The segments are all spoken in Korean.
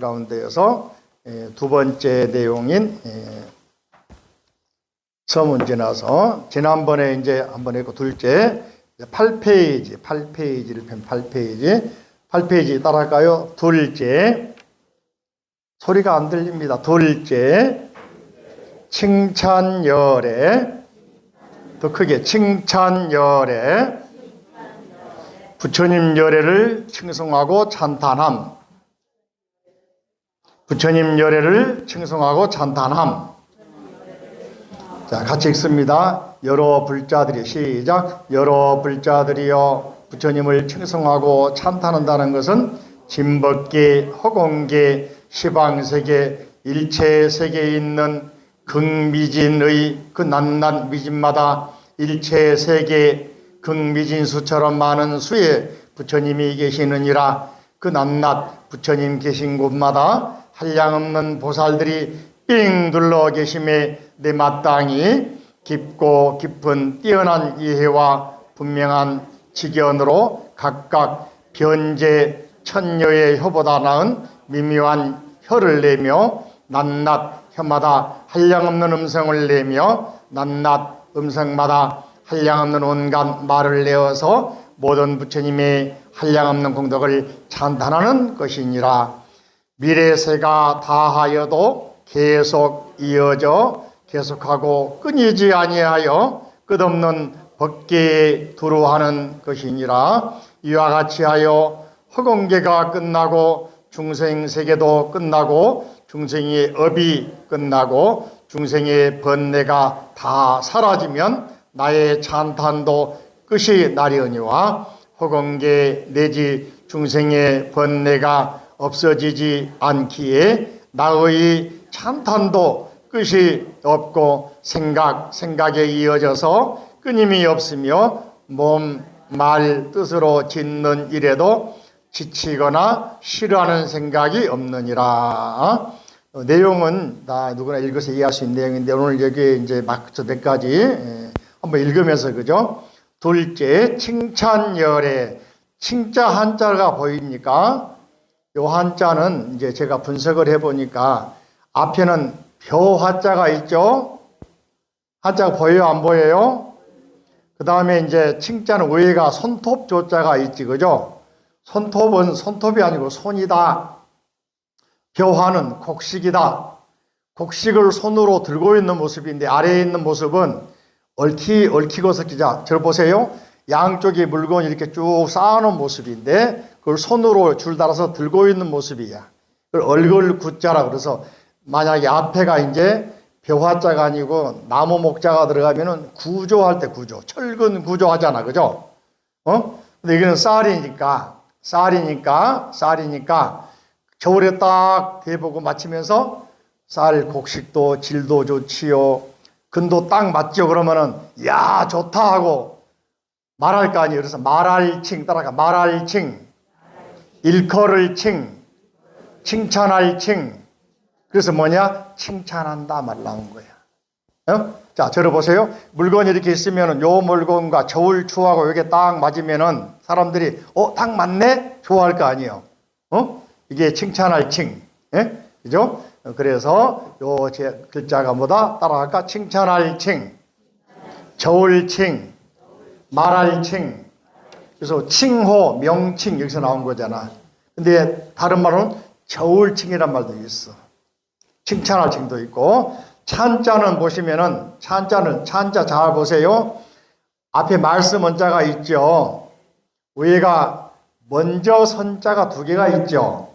가운데에서 두 번째 내용인 서문 지나서 지난번에 이제 한번 했고 둘째 8페이지를 편 8페이지 따라할까요? 둘째 소리가 안 들립니다. 둘째 칭찬열애 더 크게 칭찬열애 부처님 열애를 칭송하고 찬탄함 부처님 열애를 칭송하고 찬탄함. 자, 같이 읽습니다. 여러 불자들이 시작. 여러 불자들이여 부처님을 칭송하고 찬탄한다는 것은 진법계, 허공계, 시방세계, 일체세계에 있는 극미진의 그 낱낱 미진마다 일체세계 극미진수처럼 많은 수의 부처님이 계시느니라. 그 낱낱 부처님 계신 곳마다 한량없는 보살들이 삥 둘러 계심에 내 마땅히 깊고 깊은 뛰어난 이해와 분명한 지견으로 각각 변제 천녀의 혀보다 나은 미묘한 혀를 내며 낱낱 혀마다 한량없는 음성을 내며 낱낱 음성마다 한량없는 온갖 말을 내어서 모든 부처님의 한량없는 공덕을 찬탄하는 것이니라. 미래세가 다하여도 계속 이어져 계속하고 끊이지 아니하여 끝없는 법계에 두루하는 것이니라. 이와 같이 하여 허공계가 끝나고 중생세계도 끝나고 중생의 업이 끝나고 중생의 번뇌가 다 사라지면 나의 찬탄도 끝이 나려니와 허공계 내지 중생의 번뇌가 없어지지 않기에 나의 찬탄도 끝이 없고 생각에 이어져서 끊임이 없으며 몸, 말, 뜻으로 짓는 일에도 지치거나 싫어하는 생각이 없느니라. 내용은 다 누구나 읽어서 이해할 수 있는 내용인데 오늘 여기 이제 막 저 몇 가지 한번 읽으면서 그죠? 둘째, 칭찬열애. 칭자 한자가 보입니까? 요 한자는 이제 제가 분석을 해보니까 앞에는 벼 한자가 있죠? 한자가 보여요? 안 보여요? 그 다음에 이제 칭자는 위에가 손톱 조자가 있지, 그죠? 손톱은 손톱이 아니고 손이다. 벼화는 곡식이다. 곡식을 손으로 들고 있는 모습인데 아래에 있는 모습은 얽히고서 기자. 저 보세요. 양쪽에 물건이 이렇게 쭉 쌓아놓은 모습인데 그걸 손으로 줄 달아서 들고 있는 모습이야. 그걸 얼굴 구자라 그래서 만약에 앞에가 이제 벼화자가 아니고 나무 목자가 들어가면은 구조할 때 구조, 철근 구조 하잖아, 그죠? 근데 이거는 쌀이니까 겨울에 딱 대보고 맞추면서 쌀 곡식도 질도 좋지요. 근도 딱 맞죠? 그러면은 야 좋다 하고 말할 거 아니에요. 그래서 말할칭 따라가 말할칭 일컬을 칭찬할 칭. 그래서 뭐냐? 칭찬한다 말 나온 거야. 자, 들어보세요. 물건이 이렇게 있으면은 요 물건과 저울 추하고 이게 딱 맞으면은 사람들이 딱 맞네? 좋아할 거 아니에요. 이게 칭찬할 칭. 예? 그죠? 그래서 요 제 글자가 뭐다? 따라갈까? 칭찬할 칭, 저울 칭, 말할 칭. 그래서 칭호, 명칭 여기서 나온 거잖아. 근데 다른 말로는 저울칭이란 말도 있어. 칭찬할 칭도 있고. 찬자는 보시면은 찬자 잘 보세요. 앞에 말씀 원자가 있죠. 위에가 먼저 선자가 두 개가 있죠.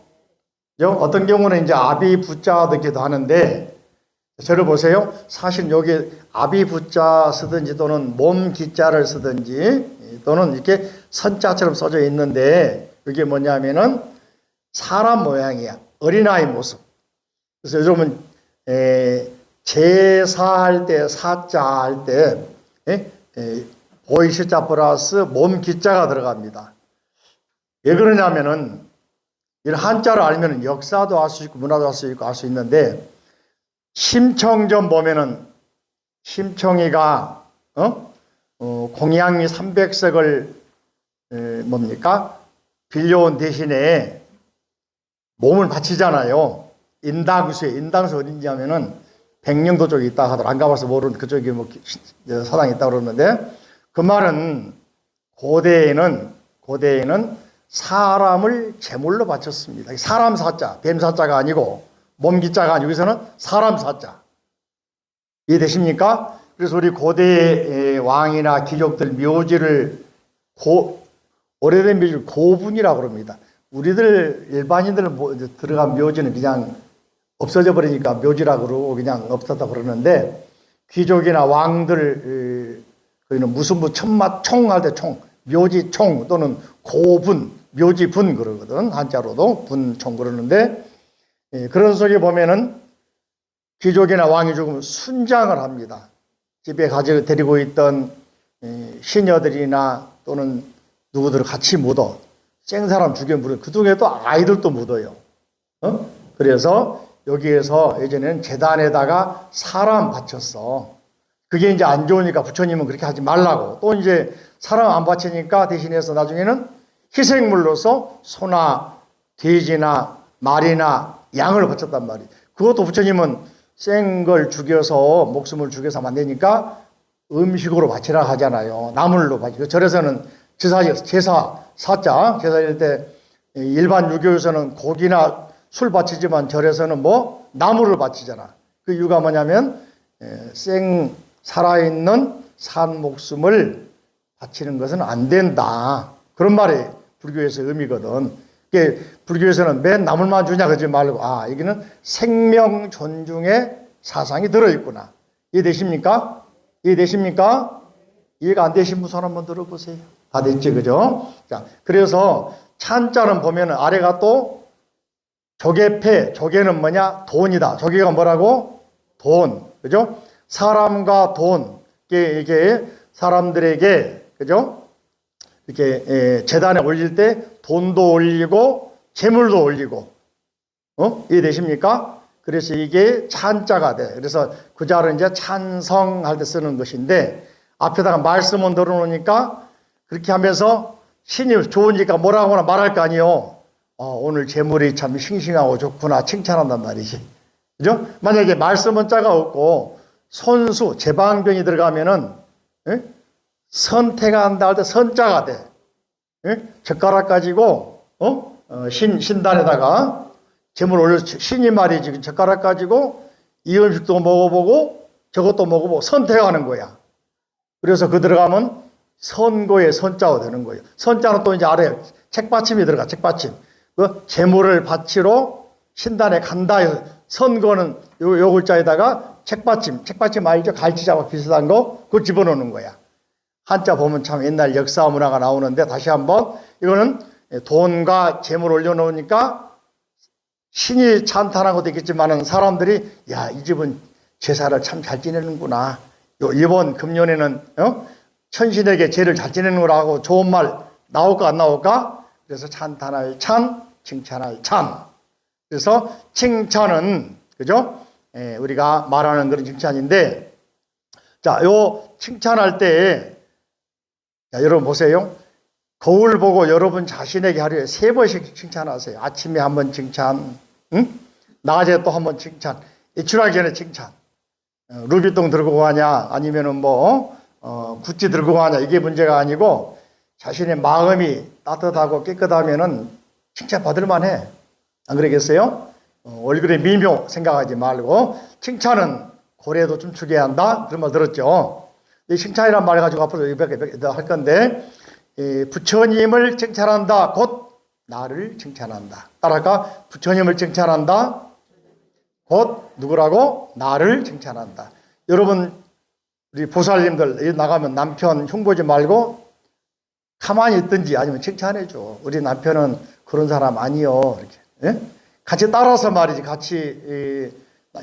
어떤 경우는 이제 아비 부자 듣기도 하는데 저를 보세요. 사실 여기 아비 부자 쓰든지 또는 몸 기자를 쓰든지 또는 이렇게 선자처럼 써져 있는데 이게 뭐냐면은 사람 모양이야. 어린아이 모습. 그래서 요즘은 제사할 때 사자 할 때 보이시자 플러스 몸 기자가 들어갑니다. 왜 그러냐면은 이런 한자를 알면 역사도 알 수 있고 문화도 알 수 있고 알 수 있는데 심청전 보면은 심청이가 공양미 300석을 뭡니까? 빌려온 대신에 몸을 바치잖아요. 인당수 어딘지 하면은 백령도 쪽에 있다 하더라도 안 가봐서 모르는 그쪽에 뭐 사당이 있다 그러는데 그 말은 고대에는 사람을 제물로 바쳤습니다. 사람 사자, 뱀 사자가 아니고 몸기자가 아니고 여기서는 사람 사자. 이해되십니까? 그래서 우리 고대 왕이나 귀족들 묘지를 오래된 묘지를 고분이라고 그럽니다. 우리들 일반인들 들어간 묘지는 그냥 없어져 버리니까 묘지라고 그러고 그냥 없었다 그러는데 귀족이나 왕들 그는 무슨 천마 총할 때 총, 묘지 총 또는 고분, 묘지 분 그러거든. 한자로도 분총 그러는데 그런 속에 보면은 귀족이나 왕이 죽으면 순장을 합니다. 집에 가지고 데리고 있던 시녀들이나 또는 누구들을 같이 묻어. 생사람 죽여 묻어. 그 중에도 아이들도 묻어요. 그래서 여기에서 예전에는 제단에다가 사람 바쳤어. 그게 이제 안 좋으니까 부처님은 그렇게 하지 말라고. 또 이제 사람 안 바치니까 대신해서 나중에는 희생물로서 소나 돼지나 말이나 양을 바쳤단 말이에요. 그것도 부처님은 생 걸 죽여서 목숨을 죽여서 만드니까 음식으로 바치라 하잖아요. 나물로 바치고 절에서는 제사 드릴 때 일반 유교에서는 고기나 술 바치지만 절에서는 뭐 나물을 바치잖아. 그 이유가 뭐냐면 살아있는 산 목숨을 바치는 것은 안 된다. 그런 말이 불교에서 의미거든. 불교에서는 맨 나물만 주냐 그러지 말고 여기는 생명 존중의 사상이 들어있구나. 이해되십니까? 이해되십니까? 이해가 안 되신 분 한번 들어보세요. 다 됐지, 그죠? 자, 그래서 찬자는 보면 아래가 또 조개패, 조개는 뭐냐? 돈이다. 조개가 뭐라고? 돈, 그죠? 사람과 돈, 이게 사람들에게, 그죠? 이렇게 제단에 올릴 때 돈도 올리고 재물도 올리고, 이해되십니까? 그래서 이게 찬자가 돼. 그래서 그 자를 이제 찬성할 때 쓰는 것인데 앞에다가 말씀은 들어놓으니까 그렇게 하면서 신이 좋으니까 뭐라고 하나 말할 거 아니에요. 오늘 재물이 참 싱싱하고 좋구나 칭찬한단 말이지. 그죠? 만약에 말씀은 자가 없고 손수, 제방병이 들어가면은 선택한다 할 때 선자가 돼. 젓가락 가지고 신단에다가 재물 올려 신이 말이지 젓가락 가지고 이 음식도 먹어보고 저것도 먹어보고 선택하는 거야. 그래서 그 들어가면 선고의 선자가 되는 거예요. 선자는 또 이제 아래 책받침이 들어가. 책받침. 그 재물을 바치러 신단에 간다 해서 선고는 요 글자에다가 책받침 알죠? 갈치자와 비슷한 거 그거 집어넣는 거야. 한자 보면 참 옛날 역사 문화가 나오는데 다시 한번 이거는 돈과 재물 올려놓으니까 신이 찬탄한 것도 있겠지만은 사람들이 이 집은 제사를 참 잘 지내는구나. 이번 금년에는 천신에게 제를 잘 지내는 거라고 좋은 말 나올까 안 나올까? 그래서 찬탄할 찬, 칭찬할 찬. 그래서 칭찬은 그죠? 우리가 말하는 그런 칭찬인데 자, 요 칭찬할 때 여러분 보세요. 거울 보고 여러분 자신에게 하루에 3번씩 칭찬하세요. 아침에 한 번 칭찬, 낮에 또 한 번 칭찬, 일출하기 전에 칭찬. 루비통 들고 가냐, 아니면은 구찌 들고 가냐, 이게 문제가 아니고 자신의 마음이 따뜻하고 깨끗하면은 칭찬 받을 만해. 안 그러겠어요? 얼굴에 미묘 생각하지 말고 칭찬은 고래도 춤추게 한다. 그런 말 들었죠? 이 칭찬이란 말 가지고 앞으로 몇 개 할 건데 부처님을 칭찬한다. 곧 나를 칭찬한다. 따라할까? 부처님을 칭찬한다. 곧 누구라고? 나를 칭찬한다. 여러분 우리 보살님들 나가면 남편 흉보지 말고 가만히 있든지 아니면 칭찬해줘. 우리 남편은 그런 사람 아니요. 이렇게 같이 따라서 말이지. 같이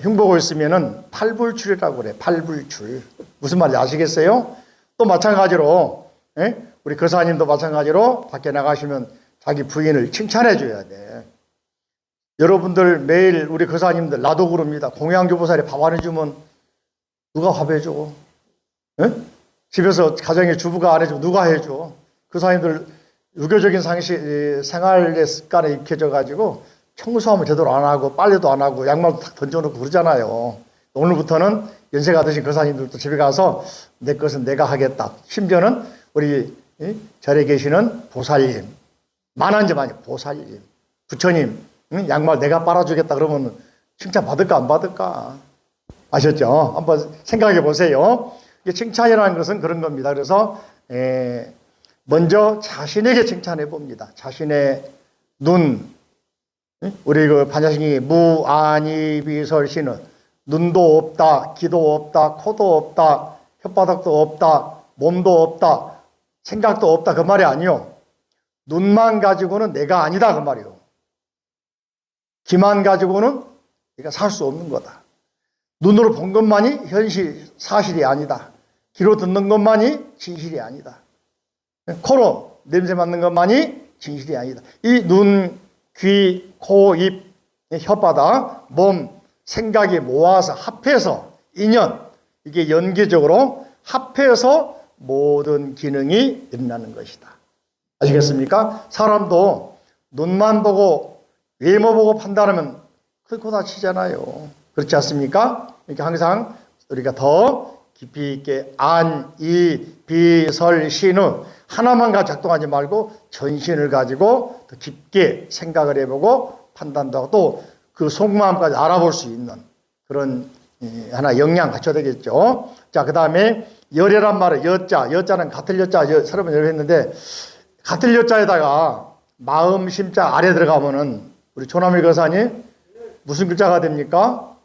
흉보고 있으면은 팔불출이라고 그래. 팔불출. 무슨 말인지 아시겠어요? 또 마찬가지로 우리 거사님도 마찬가지로 밖에 나가시면 자기 부인을 칭찬해 줘야 돼. 여러분들 매일 우리 거사님들 나도 그럽니다. 공양주보살이 밥 안 해주면 누가 밥 해줘? 집에서 가정의 주부가 안 해주면 누가 해줘? 거사님들 유교적인 생활의 습관에 익혀져 가지고 청소하면 제대로 안 하고 빨래도 안 하고 양말도 탁 던져놓고 그러잖아요. 오늘부터는 연세가 드신 거사님들도 집에 가서 내 것은 내가 하겠다. 심지어는 우리 절에 계시는 보살님, 만한점 아니에요. 보살님, 부처님, 양말 내가 빨아주겠다 그러면 칭찬 받을까 안 받을까? 아셨죠? 한번 생각해 보세요. 칭찬이라는 것은 그런 겁니다. 그래서 먼저 자신에게 칭찬해 봅니다. 자신의 눈, 우리 그 반야신이 무아니비설시는 눈도 없다, 귀도 없다, 코도 없다, 혓바닥도 없다, 몸도 없다, 생각도 없다 그 말이 아니요. 눈만 가지고는 내가 아니다 그 말이요. 귀만 가지고는 내가 살 수 없는 거다. 눈으로 본 것만이 현실, 사실이 아니다. 귀로 듣는 것만이 진실이 아니다. 코로 냄새 맡는 것만이 진실이 아니다. 이 눈, 귀, 코, 입, 혓바닥, 몸, 생각이 모아서 합해서 인연, 이게 연계적으로 합해서 모든 기능이 일어나는 것이다. 아시겠습니까? 사람도 눈만 보고 외모 보고 판단하면 그거 다 치잖아요. 그렇지 않습니까? 이렇게 항상 우리가 더 깊이 있게 안, 이, 비, 설, 신우 하나만 가지고 작동하지 말고 전신을 가지고 더 깊게 생각을 해보고 판단도 하고 또 그 속마음까지 알아볼 수 있는 그런 하나 역량 갖춰야 되겠죠. 자, 그 다음에 열애란 말은 여자는 같은 여자, 서로 번 했는데 같은 여자에다가 마음 심자 아래 들어가면은 우리 조남일 거사님 무슨 글자가 됩니까?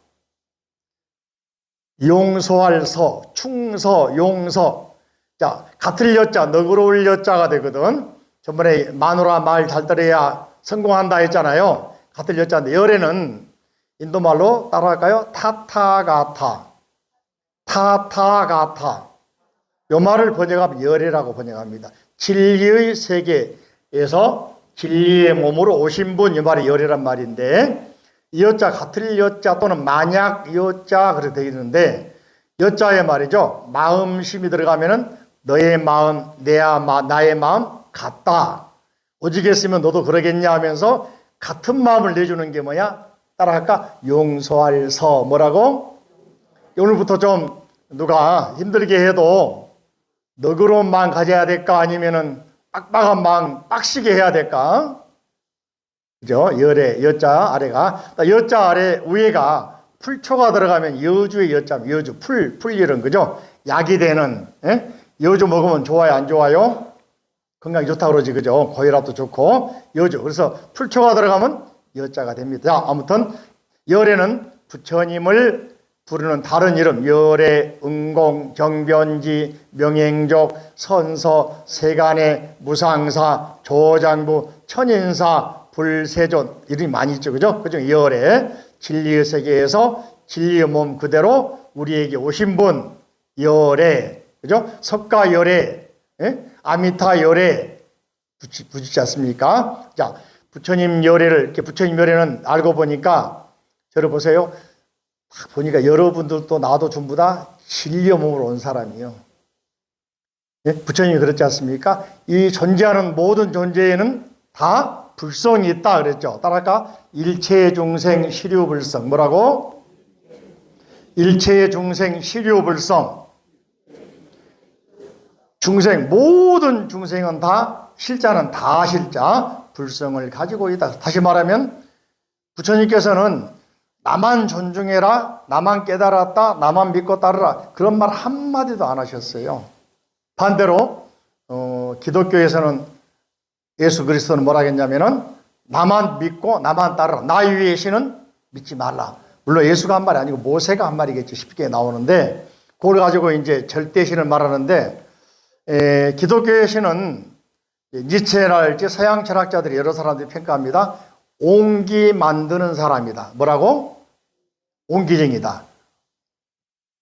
용서할 서, 충서, 용서. 자, 같을 여자, 너그러울 여자가 되거든. 전번에 마누라 말 잘 들어야 성공한다 했잖아요. 같을 여자인데 열애는 인도말로 따라할까요? 타타가타. 타타가타. 요 말을 번역하면 열애라고 번역합니다. 진리의 세계에서 진리의 몸으로 오신 분, 이 말이 열애란 말인데 이 여자, 같을 여자 또는 만약 여자 그렇게 되어 있는데 여자의 말이죠. 마음심이 들어가면은 너의 마음, 나의 마음 같다. 오직했으면 너도 그러겠냐 하면서 같은 마음을 내주는 게 뭐야? 따라할까? 용서할 서. 뭐라고? 오늘부터 좀 누가 힘들게 해도 너그러운 마음 가져야 될까? 아니면은 빡빡한 마음 빡시게 해야 될까? 그죠? 열애, 여자 아래가. 여자 아래 위에가 풀초가 들어가면 여주의 여자, 여주, 풀일은 그죠? 약이 되는, 여주 먹으면 좋아요, 안 좋아요? 건강이 좋다고 그러지, 그죠? 고혈압도 좋고, 여주. 그래서 풀초가 들어가면 여자가 됩니다. 자, 아무튼, 열애는 부처님을 부르는 다른 이름, 열애, 응공, 정변지, 명행족, 선서, 세간의, 무상사, 조장부, 천인사, 불세존, 이름이 많이 있죠, 그죠? 그중 열애, 진리의 세계에서 진리의 몸 그대로 우리에게 오신 분, 열애, 그죠? 석가 열애, 아미타 열애, 부딪지 않습니까? 자, 부처님 열애를, 이렇게 부처님 열애는 알고 보니까, 저를 보세요. 딱 보니까 여러분들도 나도 전부 다 진리의 몸으로 온 사람이요. 부처님이 그렇지 않습니까? 이 존재하는 모든 존재에는 다 불성이 있다 그랬죠. 따라할까? 일체 중생 시류불성. 뭐라고? 일체 중생 시류불성. 중생, 모든 중생은 다 실자는 다 실자, 불성을 가지고 있다. 다시 말하면 부처님께서는 나만 존중해라, 나만 깨달았다, 나만 믿고 따르라 그런 말 한마디도 안 하셨어요. 반대로 기독교에서는 예수 그리스도는 뭐라 했냐면은 나만 믿고 나만 따르라. 나 위에 신은 믿지 말라. 물론 예수가 한 말이 아니고 모세가 한 말이겠지. 쉽게 나오는데 그걸 가지고 이제 절대신을 말하는데 기독교의 신은 니체랄지 서양 철학자들이 여러 사람들이 평가합니다. 옹기 만드는 사람이다. 뭐라고? 옹기쟁이다.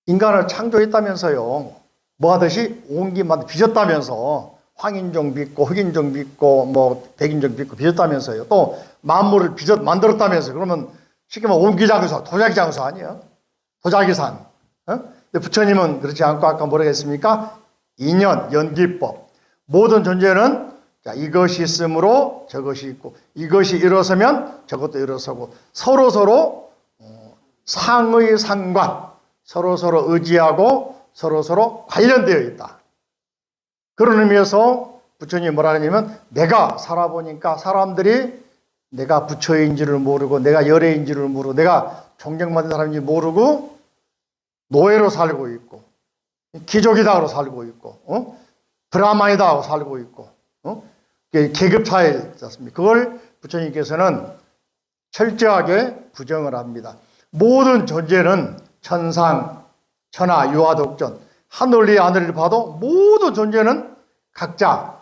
인간을 창조했다면서요. 뭐 하듯이 옹기 만드 빚었다면서 황인종 빚고 흑인종 빚고 뭐 백인종 빚고 빚었다면서요. 또 만물을 만들었다면서요. 그러면 쉽게 말하면 옹기장수, 도자기장수 아니에요? 도자기산. 근데 부처님은 그렇지 않고 아까 뭐라고 했습니까? 인연, 연기법. 모든 존재는 자, 이것이 있으므로 저것이 있고, 이것이 일어서면 저것도 일어서고, 서로 상의 상관, 서로 의지하고 서로 관련되어 있다. 그런 의미에서 부처님이 뭐라 하냐면, 내가 살아보니까 사람들이 내가 부처인지를 모르고, 내가 열애인지를 모르고, 내가 존경받는 사람인지 모르고, 노예로 살고 있고, 귀족이다 하고 살고 있고, 브라마이다 하고 살고 있고, 계급 차이 있지 않습니까? 그걸 부처님께서는 철저하게 부정을 합니다. 모든 존재는 천상, 천하, 유아독전, 하늘 위 하늘을 봐도 모든 존재는 각자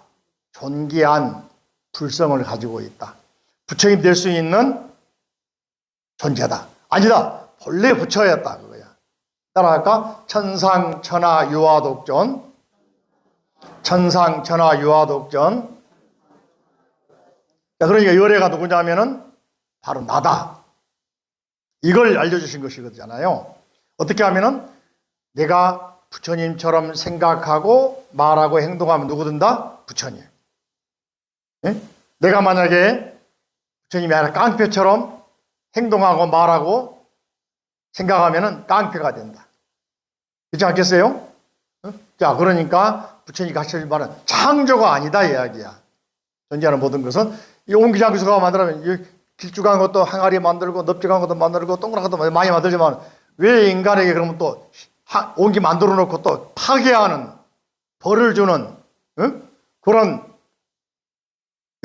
존귀한 불성을 가지고 있다. 부처님 될 수 있는 존재다. 아니다. 본래 부처였다. 그거야. 따라할까? 천상, 천하, 유아독전, 천상, 천하, 유아독전. 그러니까 열애가 누구냐면은 바로 나다. 이걸 알려주신 것이거든요. 어떻게 하면은 내가 부처님처럼 생각하고 말하고 행동하면 누구 된다? 부처님. 예? 내가 만약에 부처님이 아니라 깡패처럼 행동하고 말하고 생각하면은 깡패가 된다. 그렇지 않겠어요? 자, 그러니까 부처님이 가르쳐준 말은 창조가 아니다 이야기야. 존재하는 모든 것은 이 옹기장수가 만들면 길쭉한 것도 항아리 만들고 넓적한 것도 만들고 동그란 것도 많이 만들지만 왜 인간에게 그러면 또 옹기 만들어 놓고 또 파괴하는 벌을 주는 그런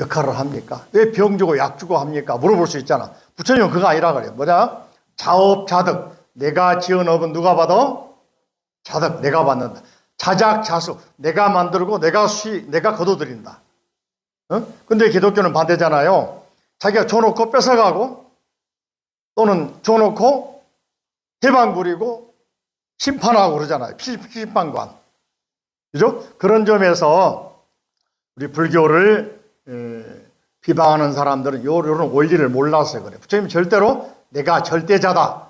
역할을 합니까? 왜 병 주고 약 주고 합니까? 물어볼 수 있잖아. 부처님은 그거 아니라 그래요. 뭐냐? 자업자득. 내가 지은 업은 누가 받아? 자득. 내가 받는다. 자작자수. 내가 만들고 내가 거둬들인다. 근데 기독교는 반대잖아요. 자기가 줘놓고 뺏어가고 또는 줘놓고 해방 부리고 심판하고 그러잖아요. 심판관. 그죠? 그런 점에서 우리 불교를 비방하는 사람들은 이런 원리를 몰라서 그래. 부처님은 절대로 내가 절대자다.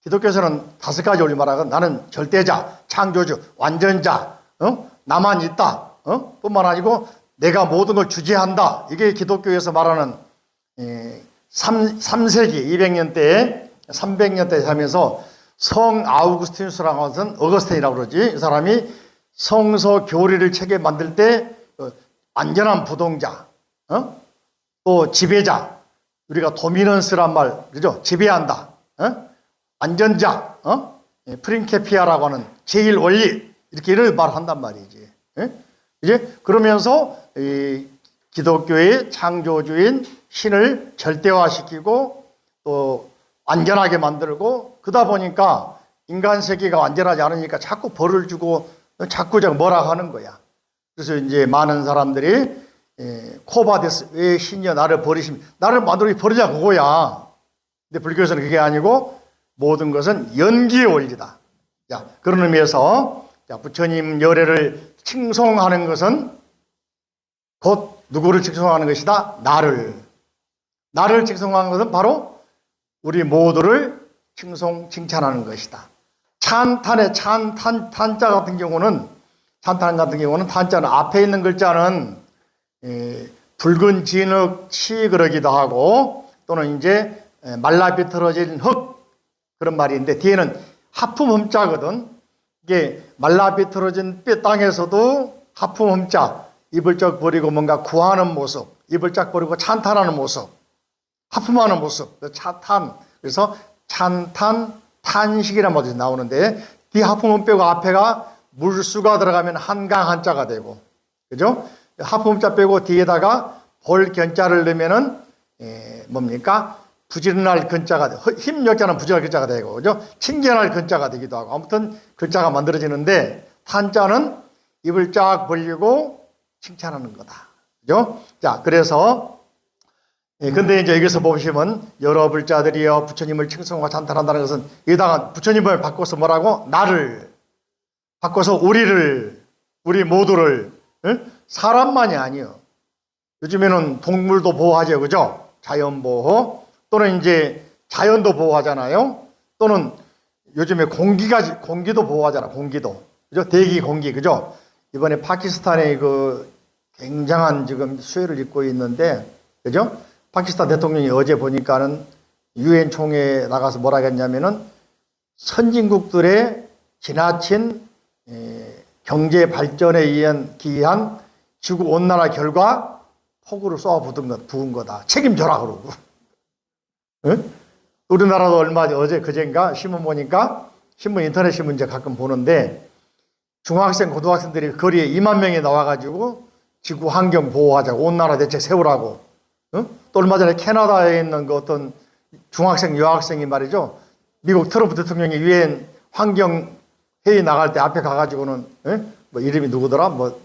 기독교에서는 5가지 원리 말하고 나는 절대자, 창조주, 완전자, 나만 있다. 뿐만 아니고 내가 모든 걸 주재한다. 이게 기독교에서 말하는 3세기 200년대에 300년대에 하면서 성 아우구스티누스라는 것은 어거스틴이라고 그러지. 이 사람이 성서 교리를 책에 만들 때 완전한 부동자, 또 지배자, 우리가 도미넌스란 말, 그죠? 지배한다. 완전자, 프린케피아라고 하는 제일 원리, 이렇게 이런 말을 한단 말이지. 이제 그러면서 이 기독교의 창조주인 신을 절대화시키고 또 완전하게 만들고 그러다 보니까 인간 세계가 완전하지 않으니까 자꾸 벌을 주고 자꾸 뭐라 하는 거야. 그래서 이제 많은 사람들이 코바데스, 왜 신이여 나를 버리시면 나를 만들고 버리자 그거야. 근데 불교에서는 그게 아니고 모든 것은 연기의 원리다. 자, 그런 의미에서 부처님 열애를 칭송하는 것은 곧 누구를 칭송하는 것이다? 나를 칭송하는 것은 바로 우리 모두를 칭찬하는 것이다. 찬탄의 탄자 같은 경우는 탄자는 앞에 있는 글자는 붉은 진흙 치그러기도 하고 또는 이제 말라 비틀어진 흙 그런 말인데 뒤에는 하품 흠자거든. 이게 말라 비틀어진 땅에서도 하품 흠자 입을 쩍 버리고 뭔가 구하는 모습, 입을 쫙 버리고 찬탄하는 모습, 하품하는 모습, 찬탄. 그래서 찬탄, 탄식이라는 말이 나오는데 뒤 하품음 빼고 앞에가 물수가 들어가면 한강 한자가 되고, 그죠? 하품자 빼고 뒤에다가 볼 견자를 넣으면은 뭡니까? 부지런할 근자가 돼. 힘 역자는 부지런할 근자가 되고, 그죠? 친견할 근자가 되기도 하고, 아무튼 글자가 만들어지는데 탄자는 입을 쫙 벌리고 칭찬하는 거다. 그죠? 자, 그래서 근데 이제 여기서 보시면 여러 불자들이여 부처님을 칭송하고 찬탄한다는 것은 여기다가 부처님을 바꿔서 뭐라고? 나를 바꿔서 우리 모두를 사람만이 아니요. 요즘에는 동물도 보호하죠, 그죠? 자연 보호 또는 이제 자연도 보호하잖아요. 또는 요즘에 공기도 보호하잖아, 공기도. 그죠? 대기 공기, 그죠? 이번에 파키스탄의 그 굉장한 지금 수혜를 입고 있는데, 그죠? 파키스탄 대통령이 어제 보니까는 유엔 총회에 나가서 뭐라 했냐면은 선진국들의 지나친 경제 발전에 의한 기이한 지구 온난화 결과 폭우를 부은 거다. 책임져라 그러고. 응? 우리나라도 어제 그젠가 신문 보니까 인터넷 신문 이제 가끔 보는데 중학생 고등학생들이 거리에 2만 명이 나와가지고 지구 환경 보호하자고 온난화 대책 세우라고. 응? 또 얼마 전에 캐나다에 있는 그 어떤 중학생 여학생이 말이죠. 미국 트럼프 대통령이 유엔 환경 회의 나갈 때 앞에 가가지고는 뭐 이름이 누구더라? 뭐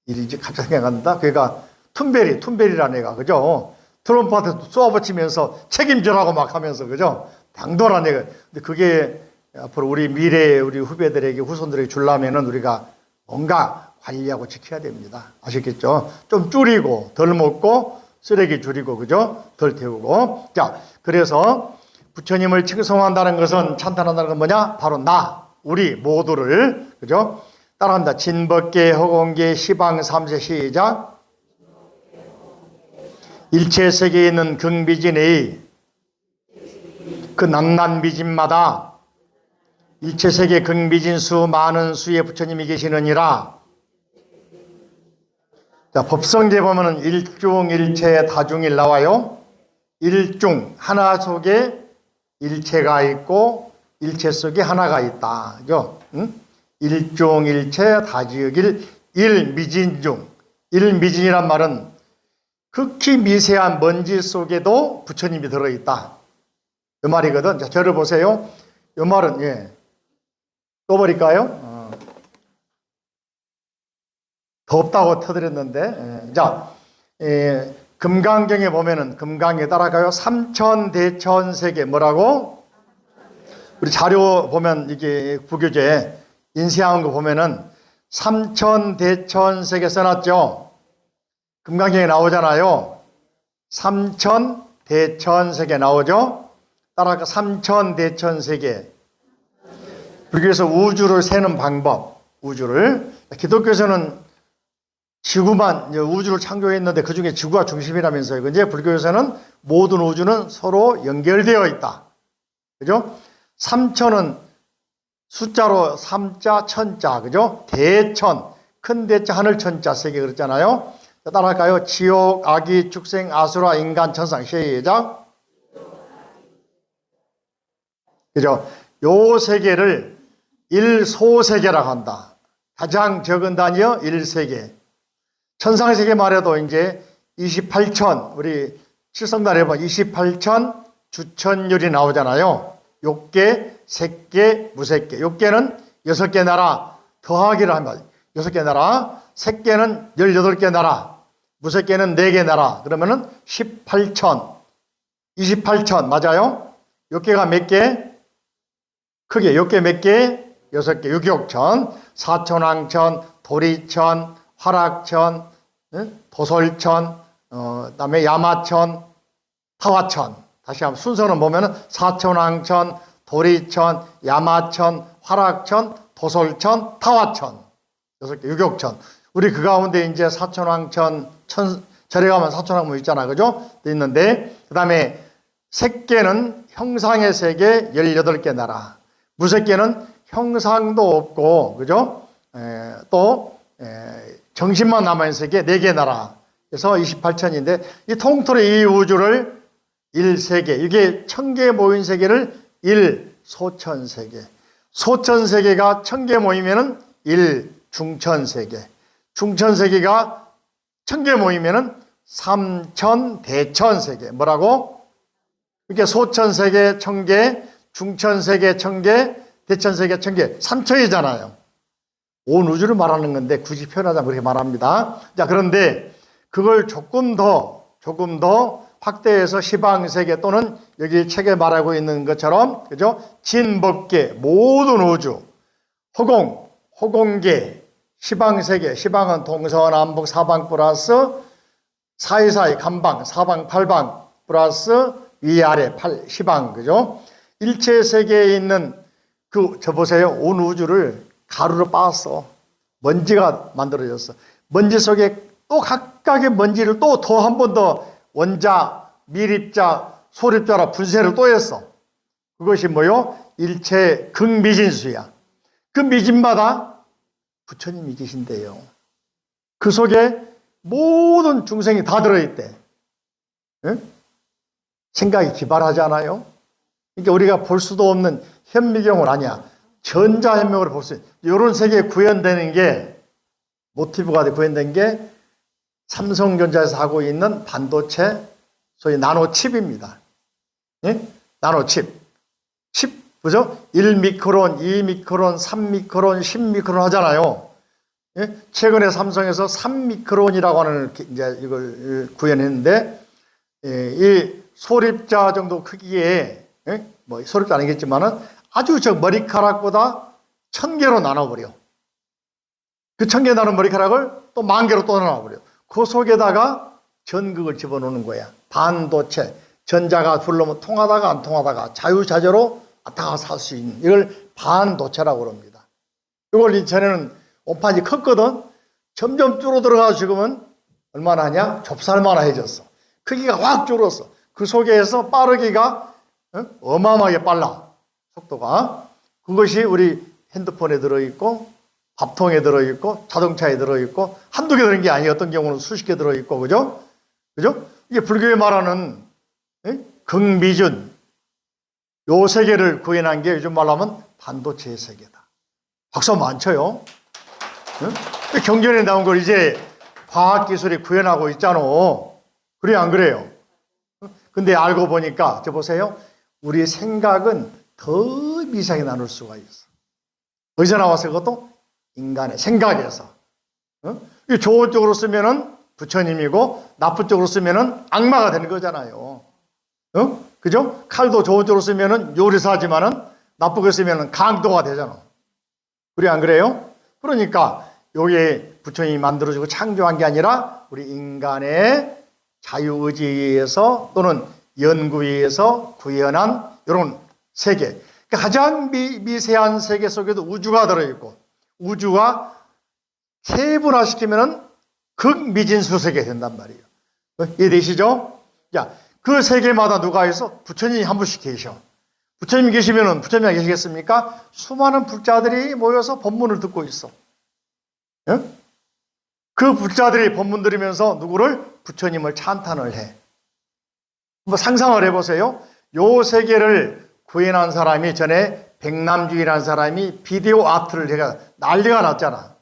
이름이 갑자기 생각 안 난다. 그러니까 툰베리라는 애가 그죠? 트럼프한테 쏘아붙이면서 책임져라고 막 하면서 그죠? 당돌한 애가. 근데 그게 앞으로 우리 미래의 우리 후배들에게 후손들에게 주려면은 우리가 뭔가 관리하고 지켜야 됩니다. 아시겠죠? 좀 줄이고 덜 먹고 쓰레기 줄이고 그죠? 덜 태우고. 자, 그래서 부처님을 칭송한다는 것은 찬탄한다는 건 뭐냐? 바로 우리 모두를 그죠? 따라합니다. 진법계, 허공계, 시방, 삼세 시작. 일체 세계에 있는 긍비진의 그 남난비진마다 일체 세계 긍비진 수 많은 수의 부처님이 계시느니라. 자, 법성제 보면은 일중 일체 다중일 나와요. 일중 하나 속에 일체가 있고 일체 속에 하나가 있다. 그죠? 응? 일중 일체 다지역일 일미진 중. 일미진이란 말은 극히 미세한 먼지 속에도 부처님이 들어있다. 이 말이거든. 자, 저를 보세요. 이 말은 떠버릴까요? 덥다고 터드렸는데. 자, 금강경에 보면은 금강에 따라가요. 삼천대천세계 뭐라고? 우리 자료 보면 이게 부교재 인쇄한 거 보면은 삼천대천세계 써놨죠. 금강경에 나오잖아요. 삼천대천세계 나오죠. 따라가 삼천대천세계. 불교에서 우주를 세는 방법, 우주를. 기독교에서는 지구만 우주를 창조했는데 그중에 지구가 중심이라면서요. 근데 불교에서는 모든 우주는 서로 연결되어 있다. 그죠? 삼천은 숫자로 삼자, 천자, 그죠? 대천, 큰 대자, 하늘 천자 세계 그랬잖아요. 따라할까요? 지옥, 아기, 축생, 아수라, 인간, 천상, 시작. 그죠? 요 세계를 일소세계라고 한다. 가장 적은 단위요, 1세계. 천상세계 말해도 이제 28천, 우리 칠성달에 봐 28천 주천율이 나오잖아요. 욕계, 색계, 무색계. 욕계는 6개 나라 더하기를 하면 6개 나라, 색계는 18개 나라, 무색계는 4개 나라. 그러면은 18천, 28천 맞아요? 욕계가 몇 개? 크게 욕계 몇 개? 6개, 육욕천, 사천왕천, 도리천, 화락천, 도솔천, 그다음에 야마천, 타화천. 다시 한번 순서는 보면은 사천왕천, 도리천, 야마천, 화락천, 도솔천, 타화천. 6개, 육욕천. 우리 그 가운데 이제 사천왕천, 절에 가면 사천왕문 있잖아. 그죠? 있는데, 그 다음에 색계는 형상의 세계 18개 나라. 무색계는 형상도 없고, 그죠? 또, 정신만 남아있는 세계 4개 나라. 그래서 28천인데, 이 통틀어 이 우주를 1세계, 이게 1000개 모인 세계를 1소천세계. 소천세계가 1000개 모이면은 1중천세계. 중천세계가 1000개 모이면은 3천대천세계. 뭐라고? 이렇게 소천세계 1000개, 중천세계 1000개, 대천세계 1000개. 3천이잖아요. 온 우주를 말하는 건데 굳이 표현하자면 그렇게 말합니다. 자, 그런데 그걸 조금 더 확대해서 시방세계 또는 여기 책에 말하고 있는 것처럼, 그죠? 진법계, 모든 우주, 허공계, 시방세계, 시방은 동서남북 사방 플러스 사이사이 간방, 사방 팔방 플러스 위아래 시방, 그죠? 일체 세계에 있는 저 보세요. 온 우주를 가루로 빻았어. 먼지가 만들어졌어. 먼지 속에 또 각각의 먼지를 또 더 한 번 더 원자, 밀입자, 소립자로 분쇄를 또 했어. 그것이 뭐요? 일체 극미진수야. 그 미진마다 부처님이 계신대요. 그 속에 모든 중생이 다 들어있대. 응? 생각이 기발하잖아요. 그러니까 우리가 볼 수도 없는 현미경은 아니야. 전자현미경으로 볼 수 있는 이런 세계에 구현되는 게 모티브가 구현된 게 삼성전자에서 하고 있는 반도체 소위 나노칩입니다. 예? 나노칩. 칩, 그죠? 1미크론, 2미크론, 3미크론, 10미크론 하잖아요. 예? 최근에 삼성에서 3미크론이라고 하는 이제 이걸 구현했는데, 예, 이 소립자 정도 크기에, 예? 뭐 소립자 아니겠지만은 아주 저 머리카락보다 1000개로 나눠버려. 그 1000개 나눈 머리카락을 또 10,000개로 또 나눠버려. 그 속에다가 전극을 집어넣는 거야. 반도체. 전자가 둘러면 통하다가 안 통하다가 자유자재로 왔다 갔다 할 수 있는 이걸 반도체라고 그럽니다. 이걸 전에는 온판이 컸거든. 점점 줄어들어가 지금은 얼마나 하냐? 좁쌀만화 해졌어. 크기가 확 줄었어. 그 속에서 빠르기가 어마어마하게 빨라. 속도가. 그것이 우리 핸드폰에 들어있고 밥통에 들어있고 자동차에 들어있고 한두 개 들은 게 아니에요. 어떤 경우는 수십 개 들어있고 그죠? 그죠? 이게 불교에 말하는 극미준 요 세계를 구현한 게 요즘 말로 하면 반도체의 세계다. 박수 많이 쳐요. 경전에 나온 걸 이제 과학기술이 구현하고 있잖아. 그래요, 안 그래요? 근데 알고 보니까, 저 보세요. 우리 생각은 더 미세하게 나눌 수가 있어. 어디서 나왔어, 그것도? 인간의 생각에서. 좋은 쪽으로 쓰면은 부처님이고, 나쁜 쪽으로 쓰면은 악마가 되는 거잖아요. 그죠? 칼도 좋은 쪽으로 쓰면은 요리사지만은 나쁘게 쓰면은 강도가 되잖아. 그래, 안 그래요? 그러니까, 요게 부처님이 만들어주고 창조한 게 아니라, 우리 인간의 자유의지에 의해서 또는 연구에 의해서 구현한 이런 세계. 그러니까 가장 미세한 세계 속에도 우주가 들어있고, 우주가 세분화시키면 극미진수 세계 된단 말이에요. 이해되시죠? 자, 그 세계마다 누가 있어? 부처님이 한 분씩 계셔. 부처님이 계시면은 부처님이 계시겠습니까? 수많은 불자들이 모여서 법문을 듣고 있어. 예? 그 불자들이 법문 들으면서 누구를? 부처님을 찬탄을 해. 한번 상상을 해보세요. 요 세계를 구현한 사람이 전에 백남주의라는 사람이 비디오 아트를 해가 난리가 났잖아.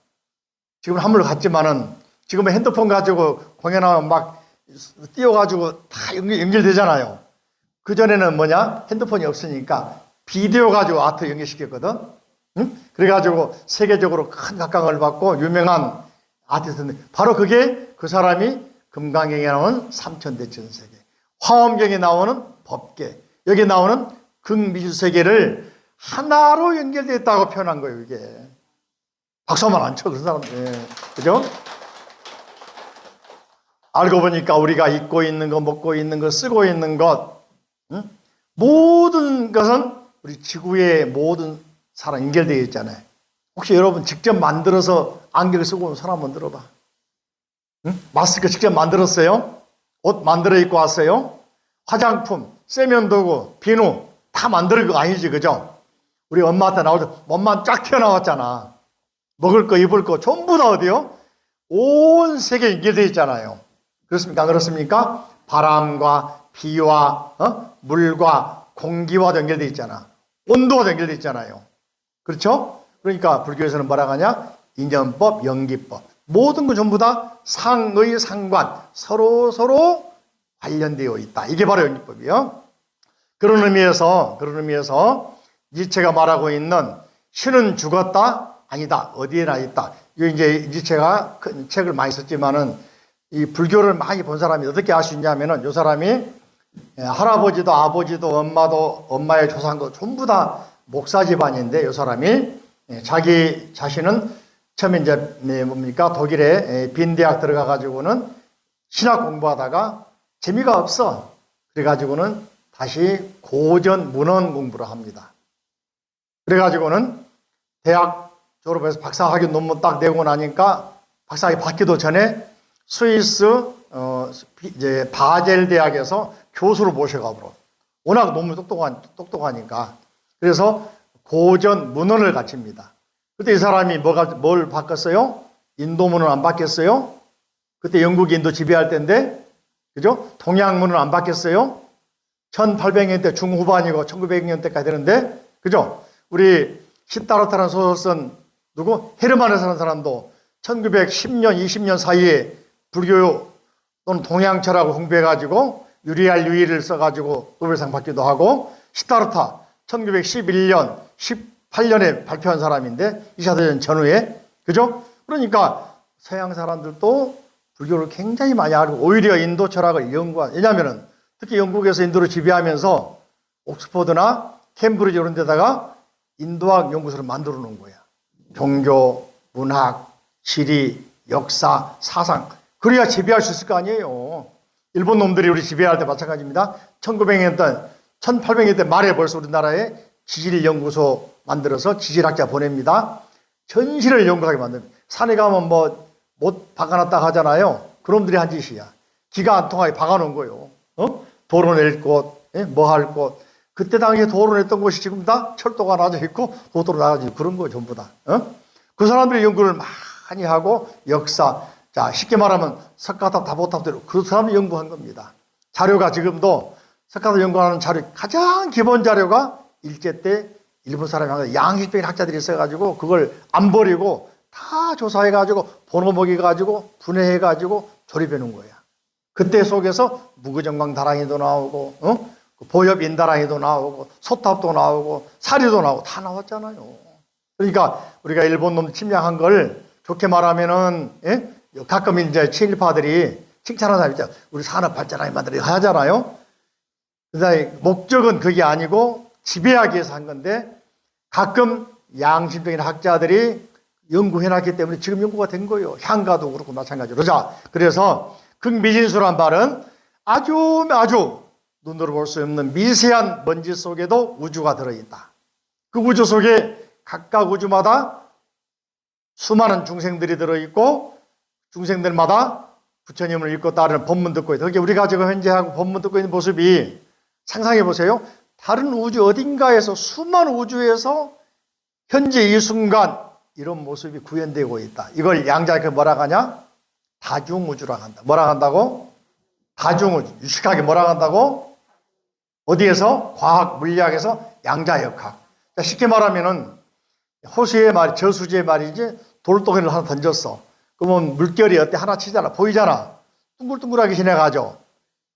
지금 한물 갔지만은 지금은 핸드폰 가지고 공연하면 막 띄워가지고 다 연결되잖아요. 그전에는 뭐냐? 핸드폰이 없으니까 비디오 가지고 아트 연결시켰거든. 응? 그래가지고 세계적으로 큰 각광을 받고 유명한 아티스트인데 바로 그게 그 사람이 금강경에 나오는 삼천대천세계, 화엄경에 나오는 법계, 여기 나오는 극미주세계를 하나로 연결되어 있다고 표현한 거예요. 이게 박수만 안 쳐, 그 사람들. 그죠? 알고 보니까 우리가 입고 있는 것, 먹고 있는 것, 쓰고 있는 것, 응? 모든 것은 우리 지구의 모든 사람 연결되어 있잖아요. 혹시 여러분 직접 만들어서 안경을 쓰고 온 사람 한번 들어봐. 응? 마스크 직접 만들었어요? 옷 만들어 입고 왔어요? 화장품, 세면도구, 비누 다 만드는 거 아니지, 그죠? 우리 엄마한테 나올 때 몸만 쫙 튀어나왔잖아. 먹을 거, 입을 거 전부 다 어디요? 온 세계에 연결되어 있잖아요. 그렇습니까? 안 그렇습니까? 바람과 비와 물과 공기와 연결되어 있잖아. 온도가 연결되어 있잖아요. 그렇죠? 그러니까 불교에서는 뭐라고 하냐? 인연법, 연기법. 모든 거 전부 다 상의 상관, 서로 관련되어 있다. 이게 바로 연기법이에요. 그런 의미에서 니체가 말하고 있는 신은 죽었다? 아니다. 어디에나 있다. 이거 이제 니체가 큰 책을 많이 썼지만은 이 불교를 많이 본 사람이 어떻게 알 수 있냐면은 이 사람이 할아버지도 아버지도 엄마도 엄마의 조상도 전부 다 목사 집안인데 이 사람이 자기 자신은 처음에 이제 뭡니까 독일에 빈대학 들어가 가지고는 신학 공부하다가 재미가 없어. 그래 가지고는 다시 고전 문헌 공부를 합니다. 그래 가지고는 대학 졸업해서 박사학위 논문 딱 내고 나니까 박사학위 받기도 전에 스위스 이제 바젤 대학에서 교수로 모셔가 버려. 워낙 너무 똑똑하니까. 그래서 고전 문헌을 갖춥니다. 그때 이 사람이 뭘 바꿨어요? 인도 문헌 안 바뀌었어요? 그때 영국이 인도 지배할 때인데, 그죠? 동양 문헌 안 바뀌었어요? 1800년대 중후반이고 1900년대까지 되는데, 그죠? 우리 시타르타라는 소설 쓴 누구? 헤르만에 사는 사람도 1910년, 20년 사이에 불교 또는 동양철학을 홍보해가지고 유리알 유의를 써가지고 노벨상 받기도 하고, 시타르타 1911년, 18년에 발표한 사람인데 2차 대전 전후에, 그죠? 그러니까 서양 사람들도 불교를 굉장히 많이 알고 오히려 인도 철학을 연구한, 왜냐하면 특히 영국에서 인도를 지배하면서 옥스퍼드나 캠브리지 이런 데다가 인도학 연구소를 만들어 놓은 거야. 종교, 문학, 지리, 역사, 사상. 그래야 지배할 수 있을 거 아니에요. 일본 놈들이 우리 지배할 때 마찬가지입니다. 1900년대, 1800년대 말에 벌써 우리나라에 지질연구소 만들어서 지질학자 보냅니다. 전시를 연구하게 만듭니다. 산에 가면 뭐 못 박아놨다 하잖아요. 그놈들이 한 짓이야. 기가 안 통하게 박아놓은 거예요. 도로 낼 곳, 뭐 할 곳. 그때 당시에 도로 냈던 곳이 지금 다 철도가 나져 있고 고도로 나가지고 그런 거 전부 다. 그 사람들이 연구를 많이 하고 역사, 자 쉽게 말하면 석가탑, 다보탑대로 그 사람이 연구한 겁니다. 자료가 지금도 석가탑 연구하는 자료 가장 기본 자료가 일제 때 일본 사람이 양식적인 학자들이 있어가지고 그걸 안 버리고 다 조사해가지고 번호 먹여가지고 분해해가지고 조립해 놓은 거야. 그때 속에서 무구정광 다랑이도 나오고, 보엽 인다랑이도 나오고, 소탑도 나오고, 사리도 나오고 다 나왔잖아요. 그러니까 우리가 일본 놈 침략한 걸 좋게 말하면은, 예? 가끔 이제 친일파들이 칭찬하는 사람 있잖아요. 우리 산업 발전하게 만들어 하잖아요. 그다음에 목적은 그게 아니고 지배하기 위해서 한 건데 가끔 양심적인 학자들이 연구해놨기 때문에 지금 연구가 된 거예요. 향가도 그렇고 마찬가지로. 자, 그래서 극미진수란 말은 아주 눈으로 볼 수 없는 미세한 먼지 속에도 우주가 들어있다. 그 우주 속에 각각 우주마다 수많은 중생들이 들어있고 중생들마다 부처님을 읽고 따르는 법문 듣고 있다. 그게 우리가 지금 현재 하고 법문 듣고 있는 모습이 상상해 보세요. 다른 우주 어딘가에서 수많은 우주에서 현재 이 순간 이런 모습이 구현되고 있다. 이걸 양자역학 뭐라고 하냐? 다중우주라고 한다. 뭐라고 한다고? 다중우주. 유식하게 뭐라고 한다고? 어디에서? 과학, 물리학에서 양자역학. 쉽게 말하면은 호수의 말, 저수지의 말이지 돌덩이를 하나 던졌어. 그러면 물결이 어때? 하나 치잖아. 보이잖아. 둥글둥글하게 지나가죠.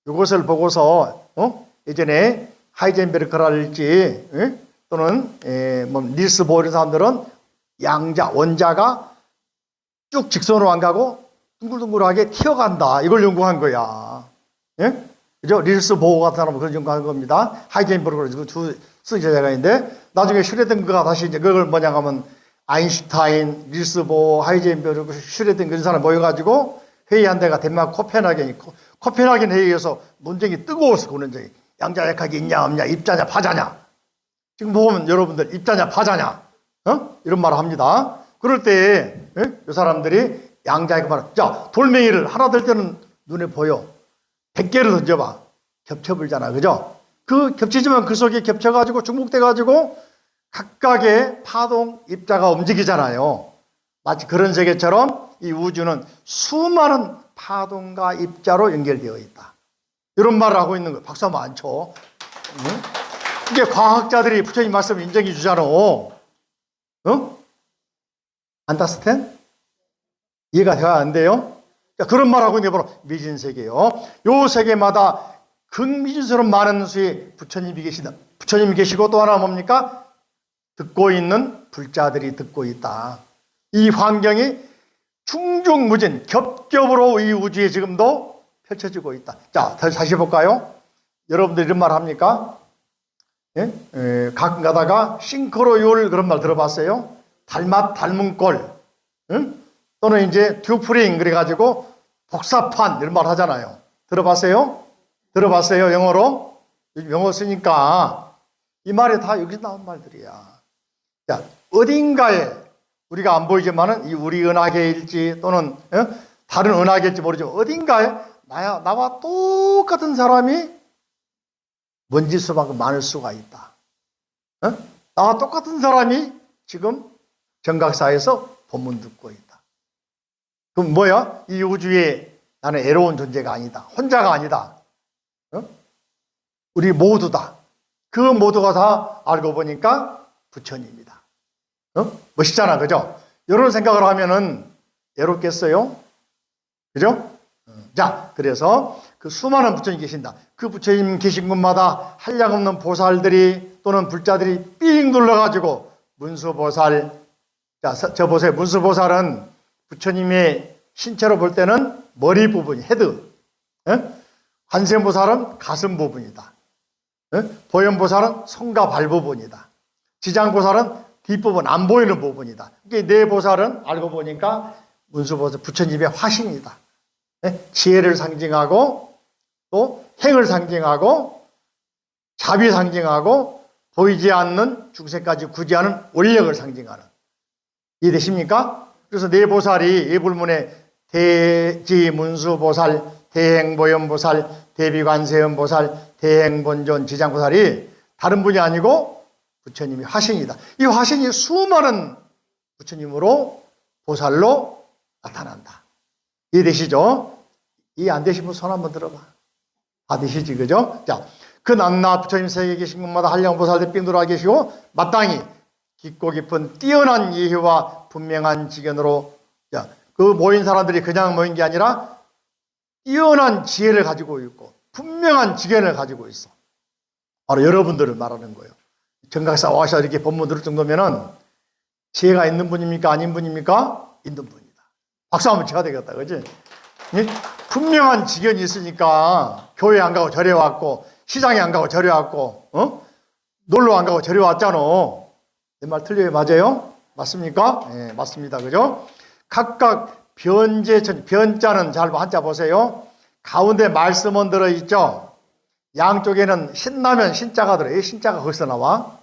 이것을 보고서 예전에 하이젠베르크랄지 또는 뭐 닐스 보어 이런 사람들은 양자, 원자가 쭉 직선으로 안 가고 둥글둥글하게 튀어간다. 이걸 연구한 거야. 예? 그죠? 닐스 보어 같은 사람은 그걸 연구한 겁니다. 하이젠베르크 두 수제자가 있는데 나중에 슈레딩거가 다시 이제 그걸 뭐냐 하면 아인슈타인, 닐스 보어, 하이젠베르크, 슈레딩거 이런 사람 모여가지고 회의한 데가 덴마크 코펜하겐이고 코펜하겐 회의에서 논쟁이 뜨거웠어. 그 논쟁이. 양자역학이 있냐 없냐, 입자냐 파자냐. 지금 보면 여러분들 입자냐 파자냐 이런 말을 합니다. 그럴 때 이 사람들이 양자역학 말을 자 돌멩이를 하나 들 때는 눈에 보여. 100개를 던져봐. 겹쳐버리잖아. 그죠? 그 겹치지만 그 속에 겹쳐가지고 중복돼가지고 각각의 파동 입자가 움직이잖아요. 마치 그런 세계처럼 이 우주는 수많은 파동과 입자로 연결되어 있다. 이런 말을 하고 있는 거예요. 박수 한번 안 쳐. 이게 과학자들이 부처님 말씀을 인정해 주잖아. 안다스텐? 이해가 돼야 안 돼요? 그런 말 하고 있는 게 바로 미진세계예요. 요 세계마다 극미진스러운 많은 수의 부처님이 계시다. 부처님이 계시고 또 하나 뭡니까? 듣고 있는 불자들이 듣고 있다. 이 환경이 충중무진 겹겹으로 이 우주에 지금도 펼쳐지고 있다. 자, 다시 볼까요? 여러분들 이런 말 합니까? 예? 가끔 가다가 싱크로율 그런 말 들어봤어요? 닮은 꼴. 응? 또는 이제 듀프링 그래가지고 복사판 이런 말 하잖아요. 들어봤어요? 들어봤어요? 영어로? 영어 쓰니까 이 말이 다 여기서 나온 말들이야. 자, 어딘가에 우리가 안 보이지만은 이 우리 은하계일지 또는 다른 은하겠지 모르지만 어딘가에 나와 똑같은 사람이 먼지 수만큼 많을 수가 있다. 나와 똑같은 사람이 지금 정각사에서 법문 듣고 있다. 그럼 뭐야? 이 우주에 나는 애로운 존재가 아니다. 혼자가 아니다. 우리 모두다. 그 모두가 다 알고 보니까 부처님이다. 멋있잖아, 그죠? 이런 생각을 하면은 애롭겠어요? 그죠? 자, 그래서 그 수많은 부처님 계신다. 그 부처님 계신 곳마다 한량없는 보살들이 또는 불자들이 삥 눌러가지고 문수보살, 자, 저 보세요. 문수보살은 부처님의 신체로 볼 때는 머리 부분이 헤드, 관세음보살은 가슴 부분이다. 보현보살은 손과 발 부분이다. 지장보살은 뒷부분, 안 보이는 부분이다. 네 보살은 알고 보니까 문수보살, 부처님의 화신이다. 지혜를 상징하고 또 행을 상징하고 자비 상징하고 보이지 않는 중생까지 구제하는 원력을 상징하는. 이해되십니까? 그래서 네 보살이 예불문에 대지문수보살, 대행보현보살, 대비관세음보살, 대행본존, 지장보살이 다른 분이 아니고 부처님이 화신이다. 이 화신이 수많은 부처님으로 보살로 나타난다. 이해되시죠? 이해 안 되시면 손 한번 들어봐. 다 되시지, 그죠? 자, 그 낱낱 부처님 세계에 계신 곳마다 한량보살들 삥 돌아 계시고 마땅히 깊고 깊은 뛰어난 이해와 분명한 지견으로, 자, 그 모인 사람들이 그냥 모인 게 아니라 뛰어난 지혜를 가지고 있고 분명한 지견을 가지고 있어. 바로 여러분들을 말하는 거예요. 정각사 와셔 이렇게 법문 들을 정도면은 지혜가 있는 분입니까? 아닌 분입니까? 있는 분이다. 박수 한번 쳐야 되겠다, 그지? 분명한 지견이 있으니까 교회 안 가고 절에 왔고 시장에 안 가고 절에 왔고 놀러 안 가고 절에 왔잖아. 내 말 틀려요? 맞아요? 맞습니까? 네, 맞습니다. 그죠? 각각 변자는 잘 한자 보세요. 가운데 말씀은 들어있죠. 양쪽에는 신라면 신자가 들어요. 이 신자가 거기서 나와.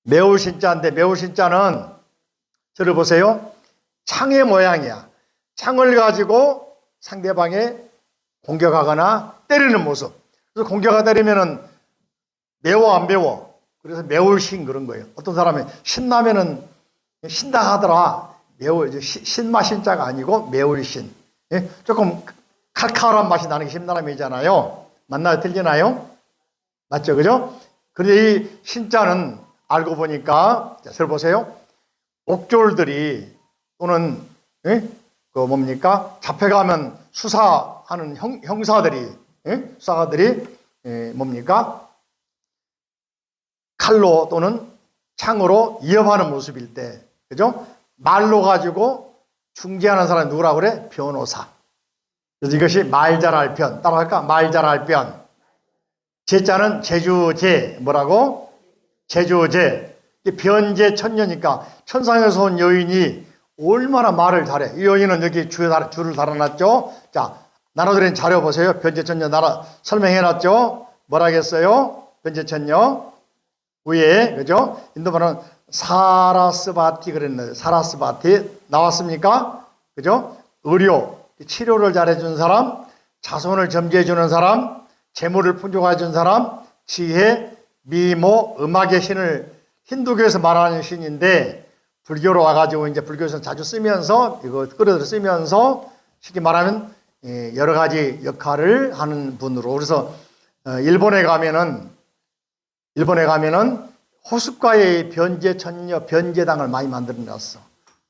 매울 신자인데 매울 신자는 저를 보세요. 창의 모양이야. 창을 가지고 상대방에 공격하거나 때리는 모습. 그래서 공격하다 때리면은 매워 안 매워. 그래서 매울 신 그런 거예요. 어떤 사람이 신라면은 신다 하더라. 매울 신맛 신자가 아니고 매울 신. 예? 조금 칼칼한 맛이 나는 게 신라면이잖아요. 맞나요? 틀리나요? 맞죠, 그죠? 그런데 이 신자는 알고 보니까 자, 보세요. 옥졸들이 또는 예? 그 뭡니까? 잡혀가면 수사하는 형사들이 예? 수사들이 예, 뭡니까? 칼로 또는 창으로 위협하는 모습일 때, 그죠? 말로 가지고 중재하는 사람이 누구라고 그래? 변호사. 그래서 이것이 말 잘할 변. 따라할까? 말 잘할 변. 제자는 제주제. 뭐라고? 제주제. 변제 천녀니까 천상에서 온 여인이 얼마나 말을 잘해. 이 여인은 여기 줄을 달아놨죠. 자, 나눠드린 자료 보세요. 변제천녀 설명해놨죠. 뭐라겠어요? 변제천녀 위에, 그죠? 인도말은 사라스바티 그랬는데 사라스바티 나왔습니까? 그죠? 의료, 치료를 잘해준 사람, 자손을 점지해주는 사람, 재물을 풍족해준 사람, 지혜, 미모, 음악의 신을 힌두교에서 말하는 신인데 불교로 와가지고 이제 불교에서 자주 쓰면서 이거 끌어들여 쓰면서 쉽게 말하면 여러 가지 역할을 하는 분으로. 그래서 일본에 가면은 호숫가에 변제천녀 변제당을 많이 만들어놨어.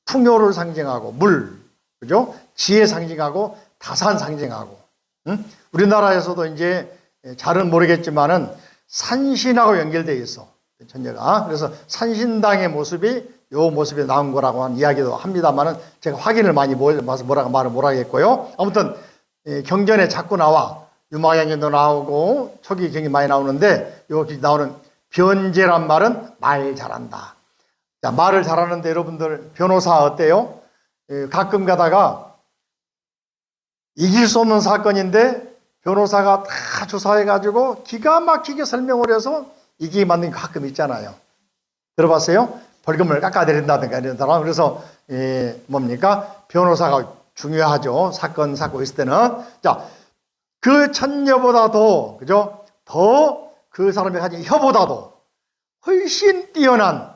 풍요를 상징하고 물, 그죠? 지혜 상징하고 다산 상징하고. 응? 우리나라에서도 이제 잘은 모르겠지만은 산신하고 연결되어 있어. 천녀가. 그래서 산신당의 모습이 요 모습이 나온 거라고 하는 이야기도 합니다만은 제가 확인을 많이 못해서 말을 못 하겠고요. 아무튼 경전에 자꾸 나와. 유마경전도 나오고 초기 경이 많이 나오는데 여기 나오는 변제란 말은 말 잘한다. 자, 말을 잘하는데 여러분들 변호사 어때요? 가끔 가다가 이길 수 없는 사건인데 변호사가 다 조사해가지고 기가 막히게 설명을 해서 이기게 만든 게 가끔 있잖아요. 들어봤어요? 벌금을 깎아드린다든가 이런 사람. 그래서 뭡니까? 변호사가 중요하죠. 사건 사고 있을 때는. 자, 그 천녀보다도 그죠? 더 그 사람이 가진 혀보다도 훨씬 뛰어난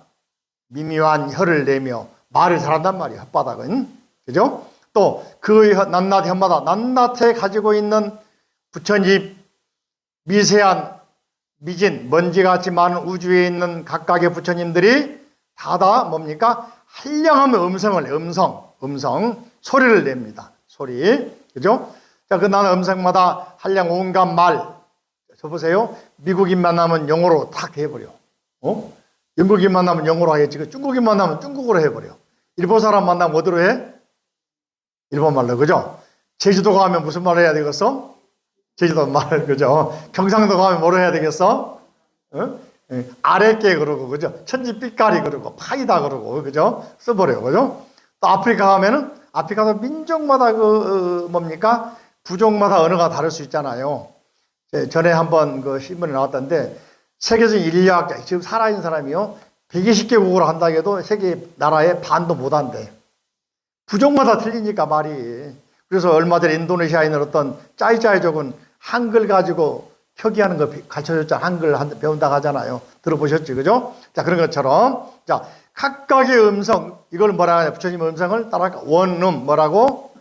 미묘한 혀를 내며 말을 잘한단 말이에요. 혓바닥은. 그죠? 또 그 낱낱 혀마다 낱낱해 가지고 있는 부처님 미세한 미진 먼지같이 많은 우주에 있는 각각의 부처님들이 다다 뭡니까? 한량하면 음성 소리를 냅니다. 소리. 그죠? 자, 그 나는 음성마다 한량 온갖 말. 저 보세요. 미국인 만나면 영어로 탁 해버려. 영국인 만나면 영어로 하겠지. 중국인 만나면 중국어로 해버려. 일본 사람 만나면 어디로 해? 일본 말로. 그죠? 제주도 가면 무슨 말을 해야 되겠어? 제주도 말. 그죠? 경상도 가면 뭐로 해야 되겠어? 아랫게 그러고, 그죠? 천지빛깔이 그러고, 파이다 그러고, 그죠? 써버려요. 그죠? 또 아프리카 가면은, 아프리카도 민족마다 뭡니까? 부족마다 언어가 다를 수 있잖아요. 전에 한번 그 신문에 나왔던데, 세계적인 인류학자, 지금 살아있는 사람이요. 120개국어를 한다고 해도 세계 나라의 반도 못 한대. 부족마다 틀리니까 말이. 그래서 얼마 전에 인도네시아에 있는 어떤 짜이짜이족은 한글 가지고 표기하는 거 가르쳐줬잖아. 한글 배운다고 하잖아요. 들어보셨지, 그죠? 자, 그런 것처럼. 자, 각각의 음성, 이걸 뭐라 하냐. 부처님 음성을 따라할까? 원음, 뭐라고?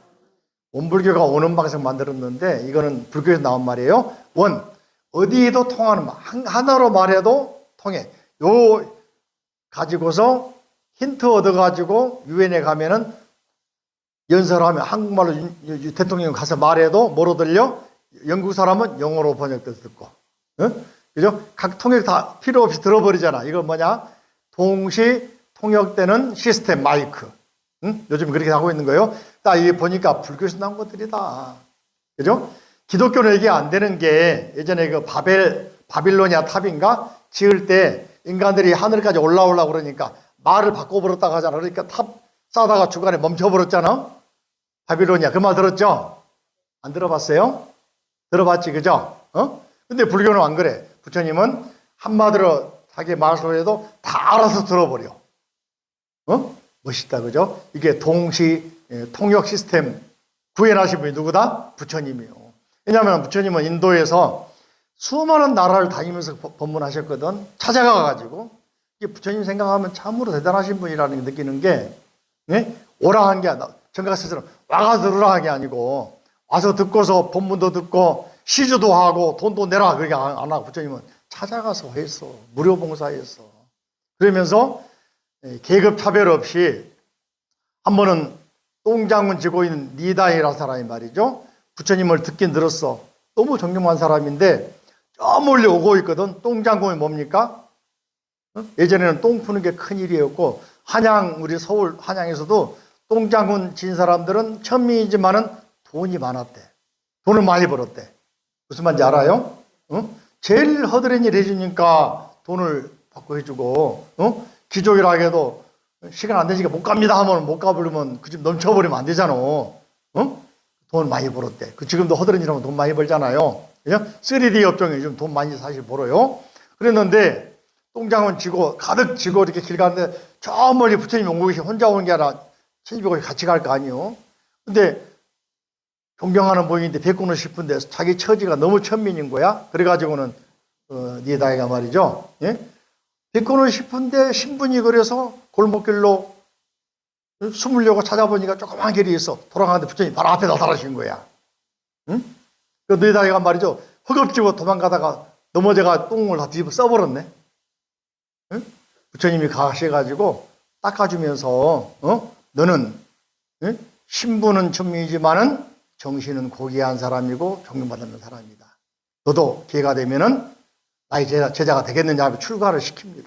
원불교가 원음 방송 만들었는데, 이거는 불교에서 나온 말이에요. 원. 어디에도 통하는 말. 하나로 말해도 통해. 요 가지고서 힌트 얻어가지고 유엔에 가면은 연설하면 한국말로 대통령 가서 말해도 뭐로 들려? 영국 사람은 영어로 번역돼서 듣고. 그죠? 각 통역 다 필요 없이 들어버리잖아. 이거 뭐냐? 동시 통역되는 시스템 마이크. 요즘 그렇게 하고 있는 거예요. 딱 이게 보니까 불교에서 나온 것들이다. 그죠? 기독교는 얘기 안 되는 게 예전에 그 바빌로니아 탑인가? 지을 때 인간들이 하늘까지 올라오려고 그러니까 말을 바꿔버렸다고 하잖아. 그러니까 탑 쌓다가 중간에 멈춰버렸잖아. 바빌로니아. 그 말 들었죠? 안 들어봤어요? 들어봤지, 그죠? 근데 불교는 안 그래. 부처님은 한마디로 자기 말소리에도 다 알아서 들어버려. 멋있다, 그죠? 이게 동시 통역 시스템 구현하신 분이 누구다? 부처님이요. 왜냐하면 부처님은 인도에서 수많은 나라를 다니면서 법문하셨거든. 찾아가가지고. 이게 부처님 생각하면 참으로 대단하신 분이라는 게 느끼는 게, 오라 한 게, 정각스처럼 와가 들으라 한 게 아니고, 와서 듣고서 법문도 듣고, 시주도 하고, 돈도 내라. 그렇게 안 하고, 부처님은 찾아가서 했어. 무료 봉사했어. 그러면서, 계급 차별 없이, 한 번은 똥장군 지고 있는 니다이라는 사람이 말이죠. 부처님을 듣긴 들었어. 너무 존경한 사람인데, 저 멀리 오고 있거든. 똥장군이 뭡니까? 예전에는 똥 푸는 게 큰일이었고, 우리 서울 한양에서도 똥장군 진 사람들은 천민이지만은 돈이 많았대. 돈을 많이 벌었대. 무슨 말인지 알아요? 제일 허드렛 일 해주니까 돈을 받고 해주고, 귀족이라 해도 시간 안 되니까 못 갑니다 하면 못 가버리면 그 집 넘쳐버리면 안 되잖아. 돈 많이 벌었대. 지금도 허드렛 일하면 돈 많이 벌잖아요. 그죠? 3D 업종에 요즘 돈 많이 사실 벌어요. 그랬는데, 똥장은 가득 지고 이렇게 길 가는데, 저 멀리 부처님이 오고 계시 혼자 오는 게 아니라, 1200이 같이 갈 거 아니에요. 근데, 존경하는 분인데 베꾸는 싶은데, 자기 처지가 너무 천민인 거야. 그래가지고는, 니다이가 말이죠. 예? 베꾸는 싶은데, 신분이 그래서 골목길로 숨으려고 찾아보니까 조그만 길이 있어. 돌아가는데 부처님이 바로 앞에 나타나신 거야. 응? 그 니다이가 말이죠. 허겁지겁 도망가다가 넘어져가 똥을 다 뒤집어 써버렸네. 응? 부처님이 가셔가지고 닦아주면서, 너는, 응? 신분은 천민이지만은 정신은 고귀한 사람이고 존경받는 사람이다. 너도 기회가 되면은 나의 제자가 되겠느냐 하고 출가를 시킵니다.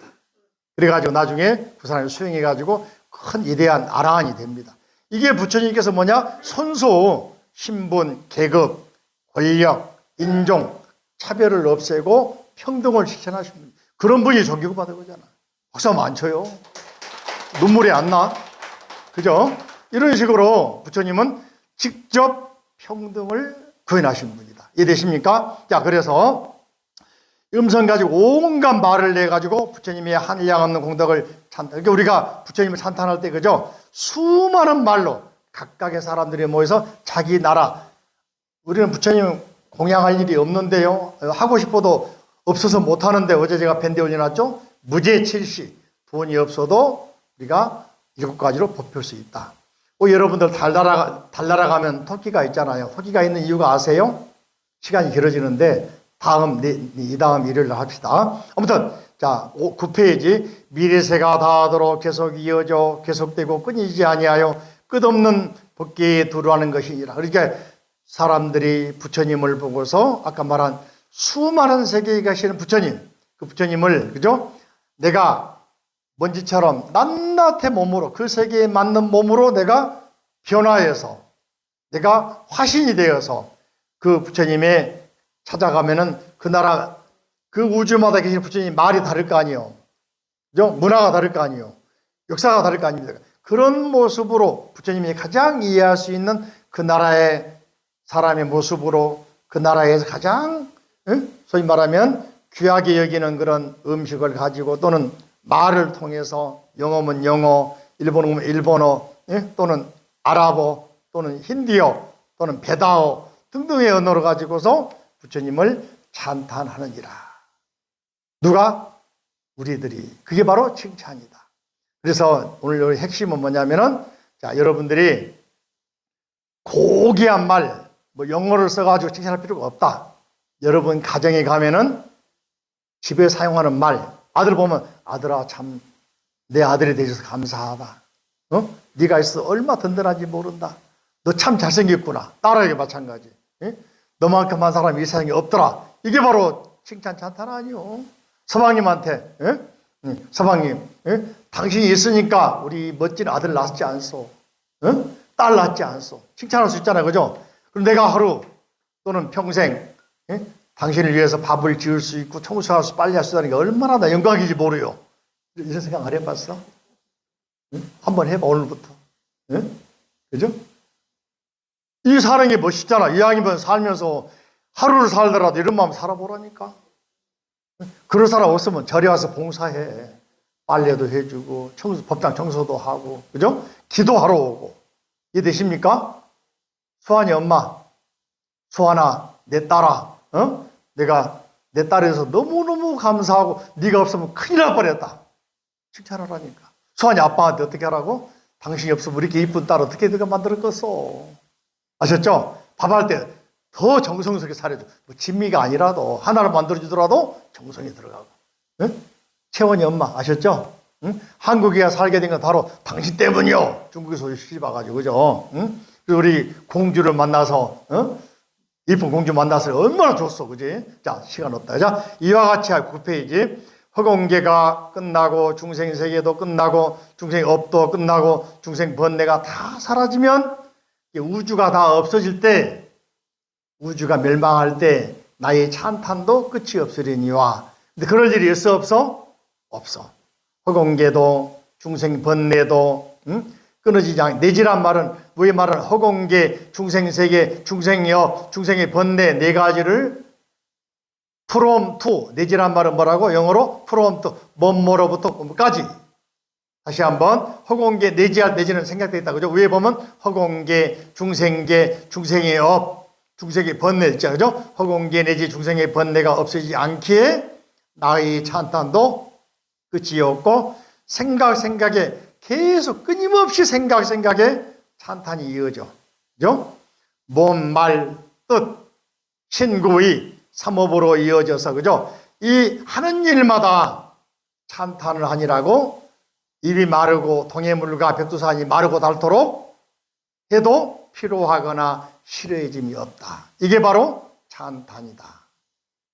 그래가지고 나중에 그 사람이 수행해가지고 큰 위대한 아라한이 됩니다. 이게 부처님께서 뭐냐? 손수, 신분, 계급, 권력, 인종, 차별을 없애고 평등을 실천하신 분. 그런 분이 존경받은 거잖아. 박수 한번 안 쳐요. 눈물이 안 나. 그죠? 이런 식으로 부처님은 직접 평등을 구현하신 분이다. 이해되십니까? 자, 그래서 음성 가지고 온갖 말을 내가지고 부처님의 한량 없는 공덕을 찬탄. 그러니까 우리가 부처님을 찬탄할 때 그죠? 수많은 말로 각각의 사람들이 모여서 자기 나라, 우리는 부처님 공양할 일이 없는데요. 하고 싶어도 없어서 못하는데 어제 제가 밴드에 올려놨죠? 무죄칠시. 돈이 없어도 우리가 7가지로 뽑힐 수 있다. 여러분들 달나라 가면 토끼가 있잖아요. 토끼가 있는 이유가 아세요? 시간이 길어지는데 이 다음 일요일날 합시다. 아무튼 자 9페이지 미래세가 다하도록 계속 이어져 계속되고 끊이지 아니하여 끝없는 법계에 두루하는 것이니라. 그러니까 사람들이 부처님을 보고서 아까 말한 수많은 세계에 계시는 부처님, 그 부처님을 그죠? 내가 먼지처럼 낱낱의 몸으로 그 세계에 맞는 몸으로 내가 변화해서 내가 화신이 되어서 그 부처님에 찾아가면은 그 나라 그 우주마다 계신 부처님 말이 다를 거 아니에요. 그죠? 문화가 다를 거 아니에요. 역사가 다를 거 아닙니까? 그런 모습으로 부처님이 가장 이해할 수 있는 그 나라의 사람의 모습으로 그 나라에서 가장 소위 말하면 귀하게 여기는 그런 음식을 가지고 또는 말을 통해서 영어면 영어, 일본어면 일본어, 또는 아랍어, 또는 힌디어, 또는 베다어 등등의 언어를 가지고서 부처님을 찬탄하느니라. 누가? 우리들이. 그게 바로 칭찬이다. 그래서 오늘 핵심은 뭐냐면은 자, 여러분들이 고귀한 말, 영어를 써가지고 칭찬할 필요가 없다. 여러분 가정에 가면은 집에 사용하는 말, 아들 보면 아들아 참 내 아들이 되셔서 감사하다. 네가 있어 얼마 든든한지 모른다. 너 참 잘생겼구나. 딸에게 마찬가지. 너만큼한 사람이 이 세상에 없더라. 이게 바로 칭찬 찬탄 아니요. 서방님한테 서방님 당신이 있으니까 우리 멋진 아들 낳지 않소. 딸 낳지 않소. 칭찬할 수 있잖아요. 그죠? 그럼 내가 하루 또는 평생 당신을 위해서 밥을 지을 수 있고 청소할 수 빨리 할 수 있다는 게 얼마나 나 영광인지 모르요. 이런 생각 안 해봤어? 한번 해봐 오늘부터. 그죠? 이 사는 게 멋있잖아. 이왕이면 살면서 하루를 살더라도 이런 마음 살아보라니까. 그런 사람 없으면 절에 와서 봉사해. 빨래도 해주고 법당 청소도 하고 그죠? 기도하러 오고. 이해되십니까? 수환이 엄마, 수환아 내 딸아, 내가 내 딸에서 너무너무 감사하고 네가 없으면 큰일 날 뻔했다. 칭찬하라니까. 수환이 아빠한테 어떻게 하라고? 당신이 없으면 이렇게 이쁜 딸 어떻게 네가 만들었겠어. 아셨죠? 밥할 때 더 정성스럽게 차려줘. 진미가 아니라도 하나를 만들어주더라도 정성이 들어가고. 채원이 엄마 아셨죠? 한국에 살게 된 건 바로 당신 때문이요. 중국에서 시집 와가지고 그죠? 그리고 우리 공주를 만나서 이쁜 공주 만나서 얼마나 좋았어, 그지? 자, 시간 없다. 자, 이와 같이 9페이지. 허공계가 끝나고 중생 세계도 끝나고 중생 업도 끝나고 중생 번뇌가 다 사라지면 우주가 다 없어질 때 우주가 멸망할 때 나의 찬탄도 끝이 없으리니와. 근데 그럴 일이 있어 없어? 없어. 허공계도 중생 번뇌도 끊어지지 않게. 내지란 말은 왜 말은 허공계, 중생세계, 중생업, 중생의 번뇌 네 가지를 from to 내지란 말은 뭐라고? 영어로 from to 뭐뭐로부터 뭐까지. 다시 한번 허공계 내지할 내지는 생략되어 있다. 그죠? 위에 보면 허공계, 중생계, 중생의 업, 중생의 번뇌 있잖아요. 그죠? 허공계 내지 중생의 번뇌가 없어지지 않기에 나의 찬탄도 끝이 없고 생각에 계속 끊임없이 생각에 찬탄이 이어져. 그죠? 몸, 말, 뜻, 신구의 삼업으로 이어져서 그죠? 이 하는 일마다 찬탄을 하니라고 입이 마르고 동해물과 백두산이 마르고 닳도록 해도 피로하거나 싫어해짐이 없다. 이게 바로 찬탄이다.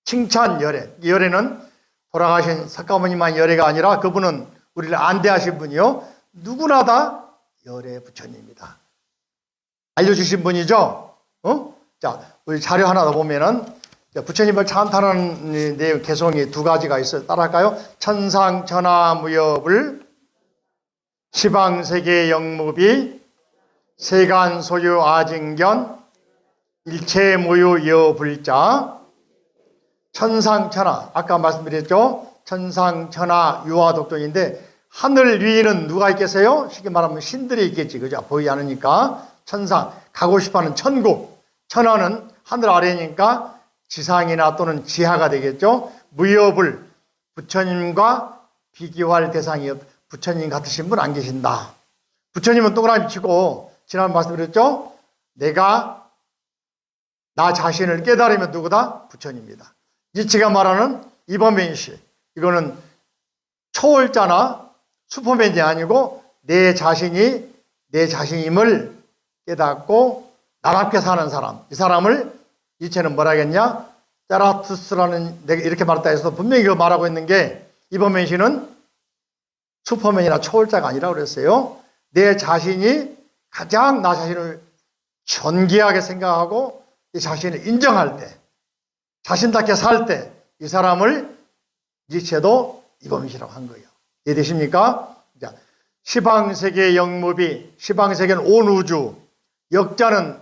칭찬 열애. 열애는 돌아가신 석가모니만 열애가 아니라 그분은 우리를 안대하신 분이요. 누구나 다 열애 부처님이다. 알려주신 분이죠. 자, 우리 자료 하나 더 보면은 부처님을 찬탄하는 내용 개성이 두 가지가 있어요. 따라할까요? 천상천하무협을 시방세계 영무비 세간소유 아징견 일체무유 여불자. 천상천하 아까 말씀드렸죠. 천상천하 유화독존인데 하늘 위에는 누가 있겠어요? 쉽게 말하면 신들이 있겠지. 그죠? 보이지 않으니까. 천상, 가고 싶어 하는 천국. 천하는 하늘 아래니까 지상이나 또는 지하가 되겠죠. 무여불, 부처님과 비교할 대상이 부처님 같으신 분 안 계신다. 부처님은 동그라미 치고 지난번 말씀드렸죠. 내가 나 자신을 깨달으면 누구다? 부처님이다. 니치가 말하는 이범맨시, 이거는 초월자나 슈퍼맨이 아니고 내 자신이 내 자신임을 깨닫고 나답게 사는 사람, 이 사람을 니체는 뭐라 하겠냐? 자라투스라는, 내가 이렇게 말했다 해서 분명히 이거 말하고 있는 게 이범맨시는 슈퍼맨이나 초월자가 아니라고 그랬어요. 내 자신이 가장 나 자신을 존귀하게 생각하고 이 자신을 인정할 때, 자신답게 살 때 이 사람을 니체도 이범맨시라고 한 거예요. 이해되십니까? 자, 시방세계의 영무비, 시방세계는 온 우주, 역자는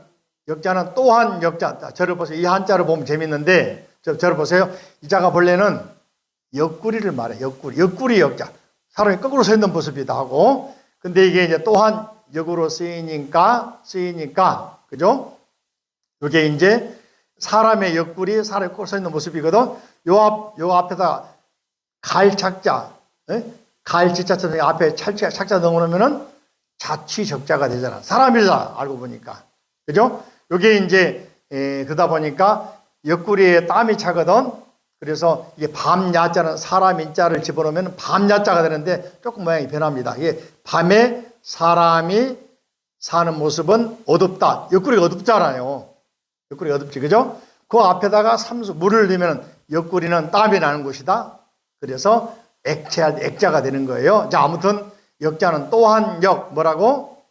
또한 역자. 자, 저를 보세요. 이 한자를 보면 재밌는데, 저를 보세요. 이 자가 본래는 옆구리를 말해. 옆구리 역자. 사람이 거꾸로 서 있는 모습이다 하고, 근데 이게 이제 또한 역으로 쓰이니까, 그죠? 이게 이제 사람의 옆구리, 사람이 거꾸로 서 있는 모습이거든. 요 앞에다 갈착자, 갈지자처럼 앞에 착자 넣어놓으면은 자취적자가 되잖아. 사람이다, 알고 보니까. 그죠? 요게 이제, 그러다 보니까 옆구리에 땀이 차거든. 그래서 이게 밤야자는 사람 인자를 집어넣으면 밤야자가 되는데 조금 모양이 변합니다. 이게 밤에 사람이 사는 모습은 어둡다. 옆구리가 어둡잖아요. 옆구리가 어둡지, 그죠? 그 앞에다가 삼수, 물을 넣으면 옆구리는 땀이 나는 곳이다. 그래서 액자가 되는 거예요. 자, 아무튼 역자는 또한 역, 뭐라고?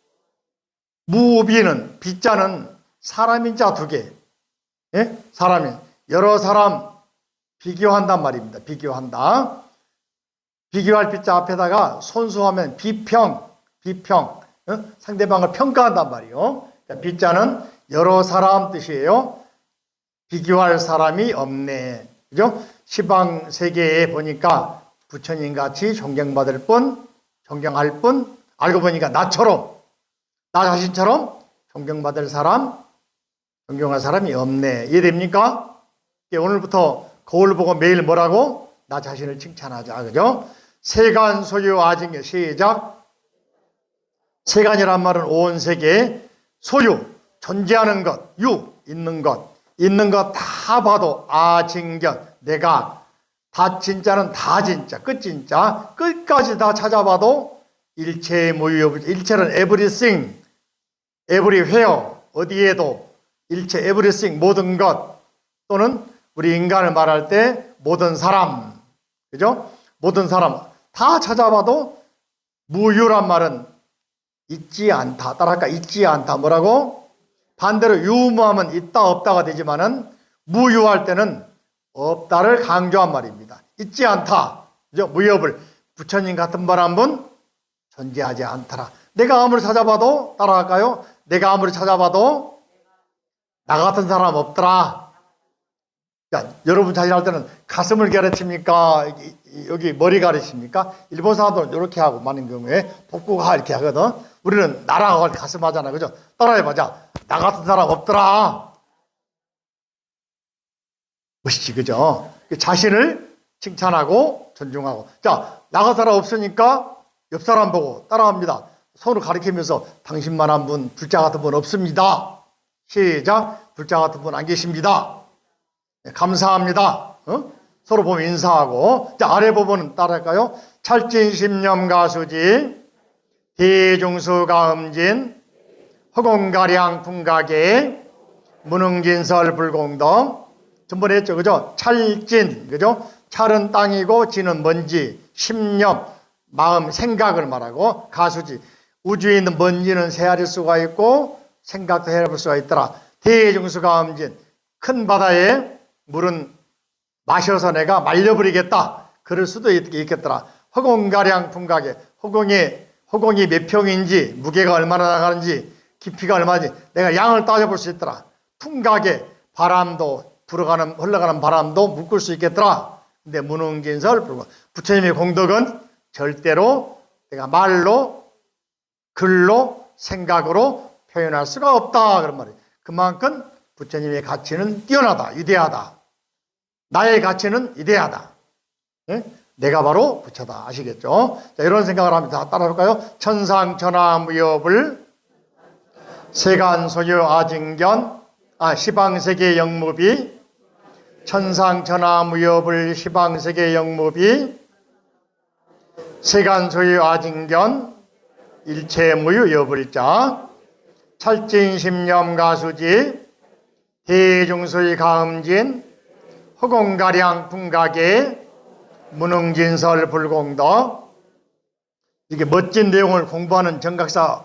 무비는, 비자는 사람인자 두 개. 예? 사람이, 여러 사람 비교한단 말입니다. 비교한다. 비교할 비자 앞에다가 손수하면 비평, 상대방을 평가한단 말이에요. 비자는 여러 사람 뜻이에요. 비교할 사람이 없네. 그죠? 시방 세계에 보니까 부처님 같이 존경받을 뿐, 존경할 뿐, 알고 보니까 나처럼, 나 자신처럼 존경받을 사람, 존경할 사람이 없네. 이해됩니까? 오늘부터 거울 보고 매일 뭐라고? 나 자신을 칭찬하자. 그죠? 세간 소유 아징의 시작. 세간이란 말은 온 세계, 소유, 존재하는 것, 유, 있는 것 다 봐도 아징견, 내가, 다 진짜는 다 진짜, 끝 진짜, 끝까지 다 찾아봐도 일체의 무유, 일체는 everything, everywhere, 어디에도, 일체 everything, 모든 것, 또는 우리 인간을 말할 때 모든 사람, 그죠? 모든 사람 다 찾아봐도 무유란 말은 있지 않다. 따라할까? 있지 않다. 뭐라고? 반대로 유무하면 있다 없다가 되지만은 무유할 때는 없다를 강조한 말입니다. 있지 않다. 그죠? 무협을 부처님 같은 분 한 분 존재하지 않더라. 내가 아무리 찾아봐도 따라할까요? 내가 아무리 찾아봐도 나 같은 사람 없더라. 자, 여러분 자신할 때는 가슴을 가르칩니까? 여기 머리 가르칩니까? 일본 사람들은 이렇게 하고 많은 경우에 복구가 이렇게 하거든. 우리는 나라가 가슴 하잖아. 그죠? 따라해보자. 나 같은 사람 없더라. 멋있지, 그죠? 자신을 칭찬하고 존중하고. 자, 나 같은 사람 없으니까 옆 사람 보고 따라합니다. 서로 가리키면서 당신만 한 분, 불자 같은 분 없습니다. 시작. 불자 같은 분 안 계십니다. 네, 감사합니다. 서로 보면 인사하고. 자, 아래 부분은 따라할까요? 찰진심념 가수지, 대중수가음진, 허공가량 풍가계, 무능진설 불공동. 전번에 했죠, 그죠? 찰진, 그죠? 찰은 땅이고 진은 먼지, 심념, 마음, 생각을 말하고, 가수지, 우주에 있는 먼지는 헤아릴 수가 있고 생각도 헤아릴 수가 있더라. 대중수가음진, 큰 바다에 물은 마셔서 내가 말려버리겠다. 그럴 수도 있겠더라. 허공가량 풍가계, 허공이 몇 평인지, 무게가 얼마나 나가는지, 깊이가 얼마인지 내가 양을 따져볼 수 있더라. 풍가계, 바람도 흘러가는 바람도 묶을 수 있겠더라. 근데 무능진설 불공. 부처님의 공덕은 절대로 내가 말로, 글로, 생각으로 표현할 수가 없다 그런 말이에요. 그만큼 부처님의 가치는 뛰어나다, 위대하다. 나의 가치는 위대하다. 예? 내가 바로 부처다. 아시겠죠? 자, 이런 생각을 하면 다 따라볼까요? 천상천하무협을 세간소유 아징견, 시방세계 영무비, 천상천하무협을 시방세계 영무비, 세간소유 아징견, 일체무유 여불자, 찰진심념 가수지, 대중수의 가음진, 허공가량 풍각에 무능진설 불공덕. 이게 멋진 내용을 공부하는 정각사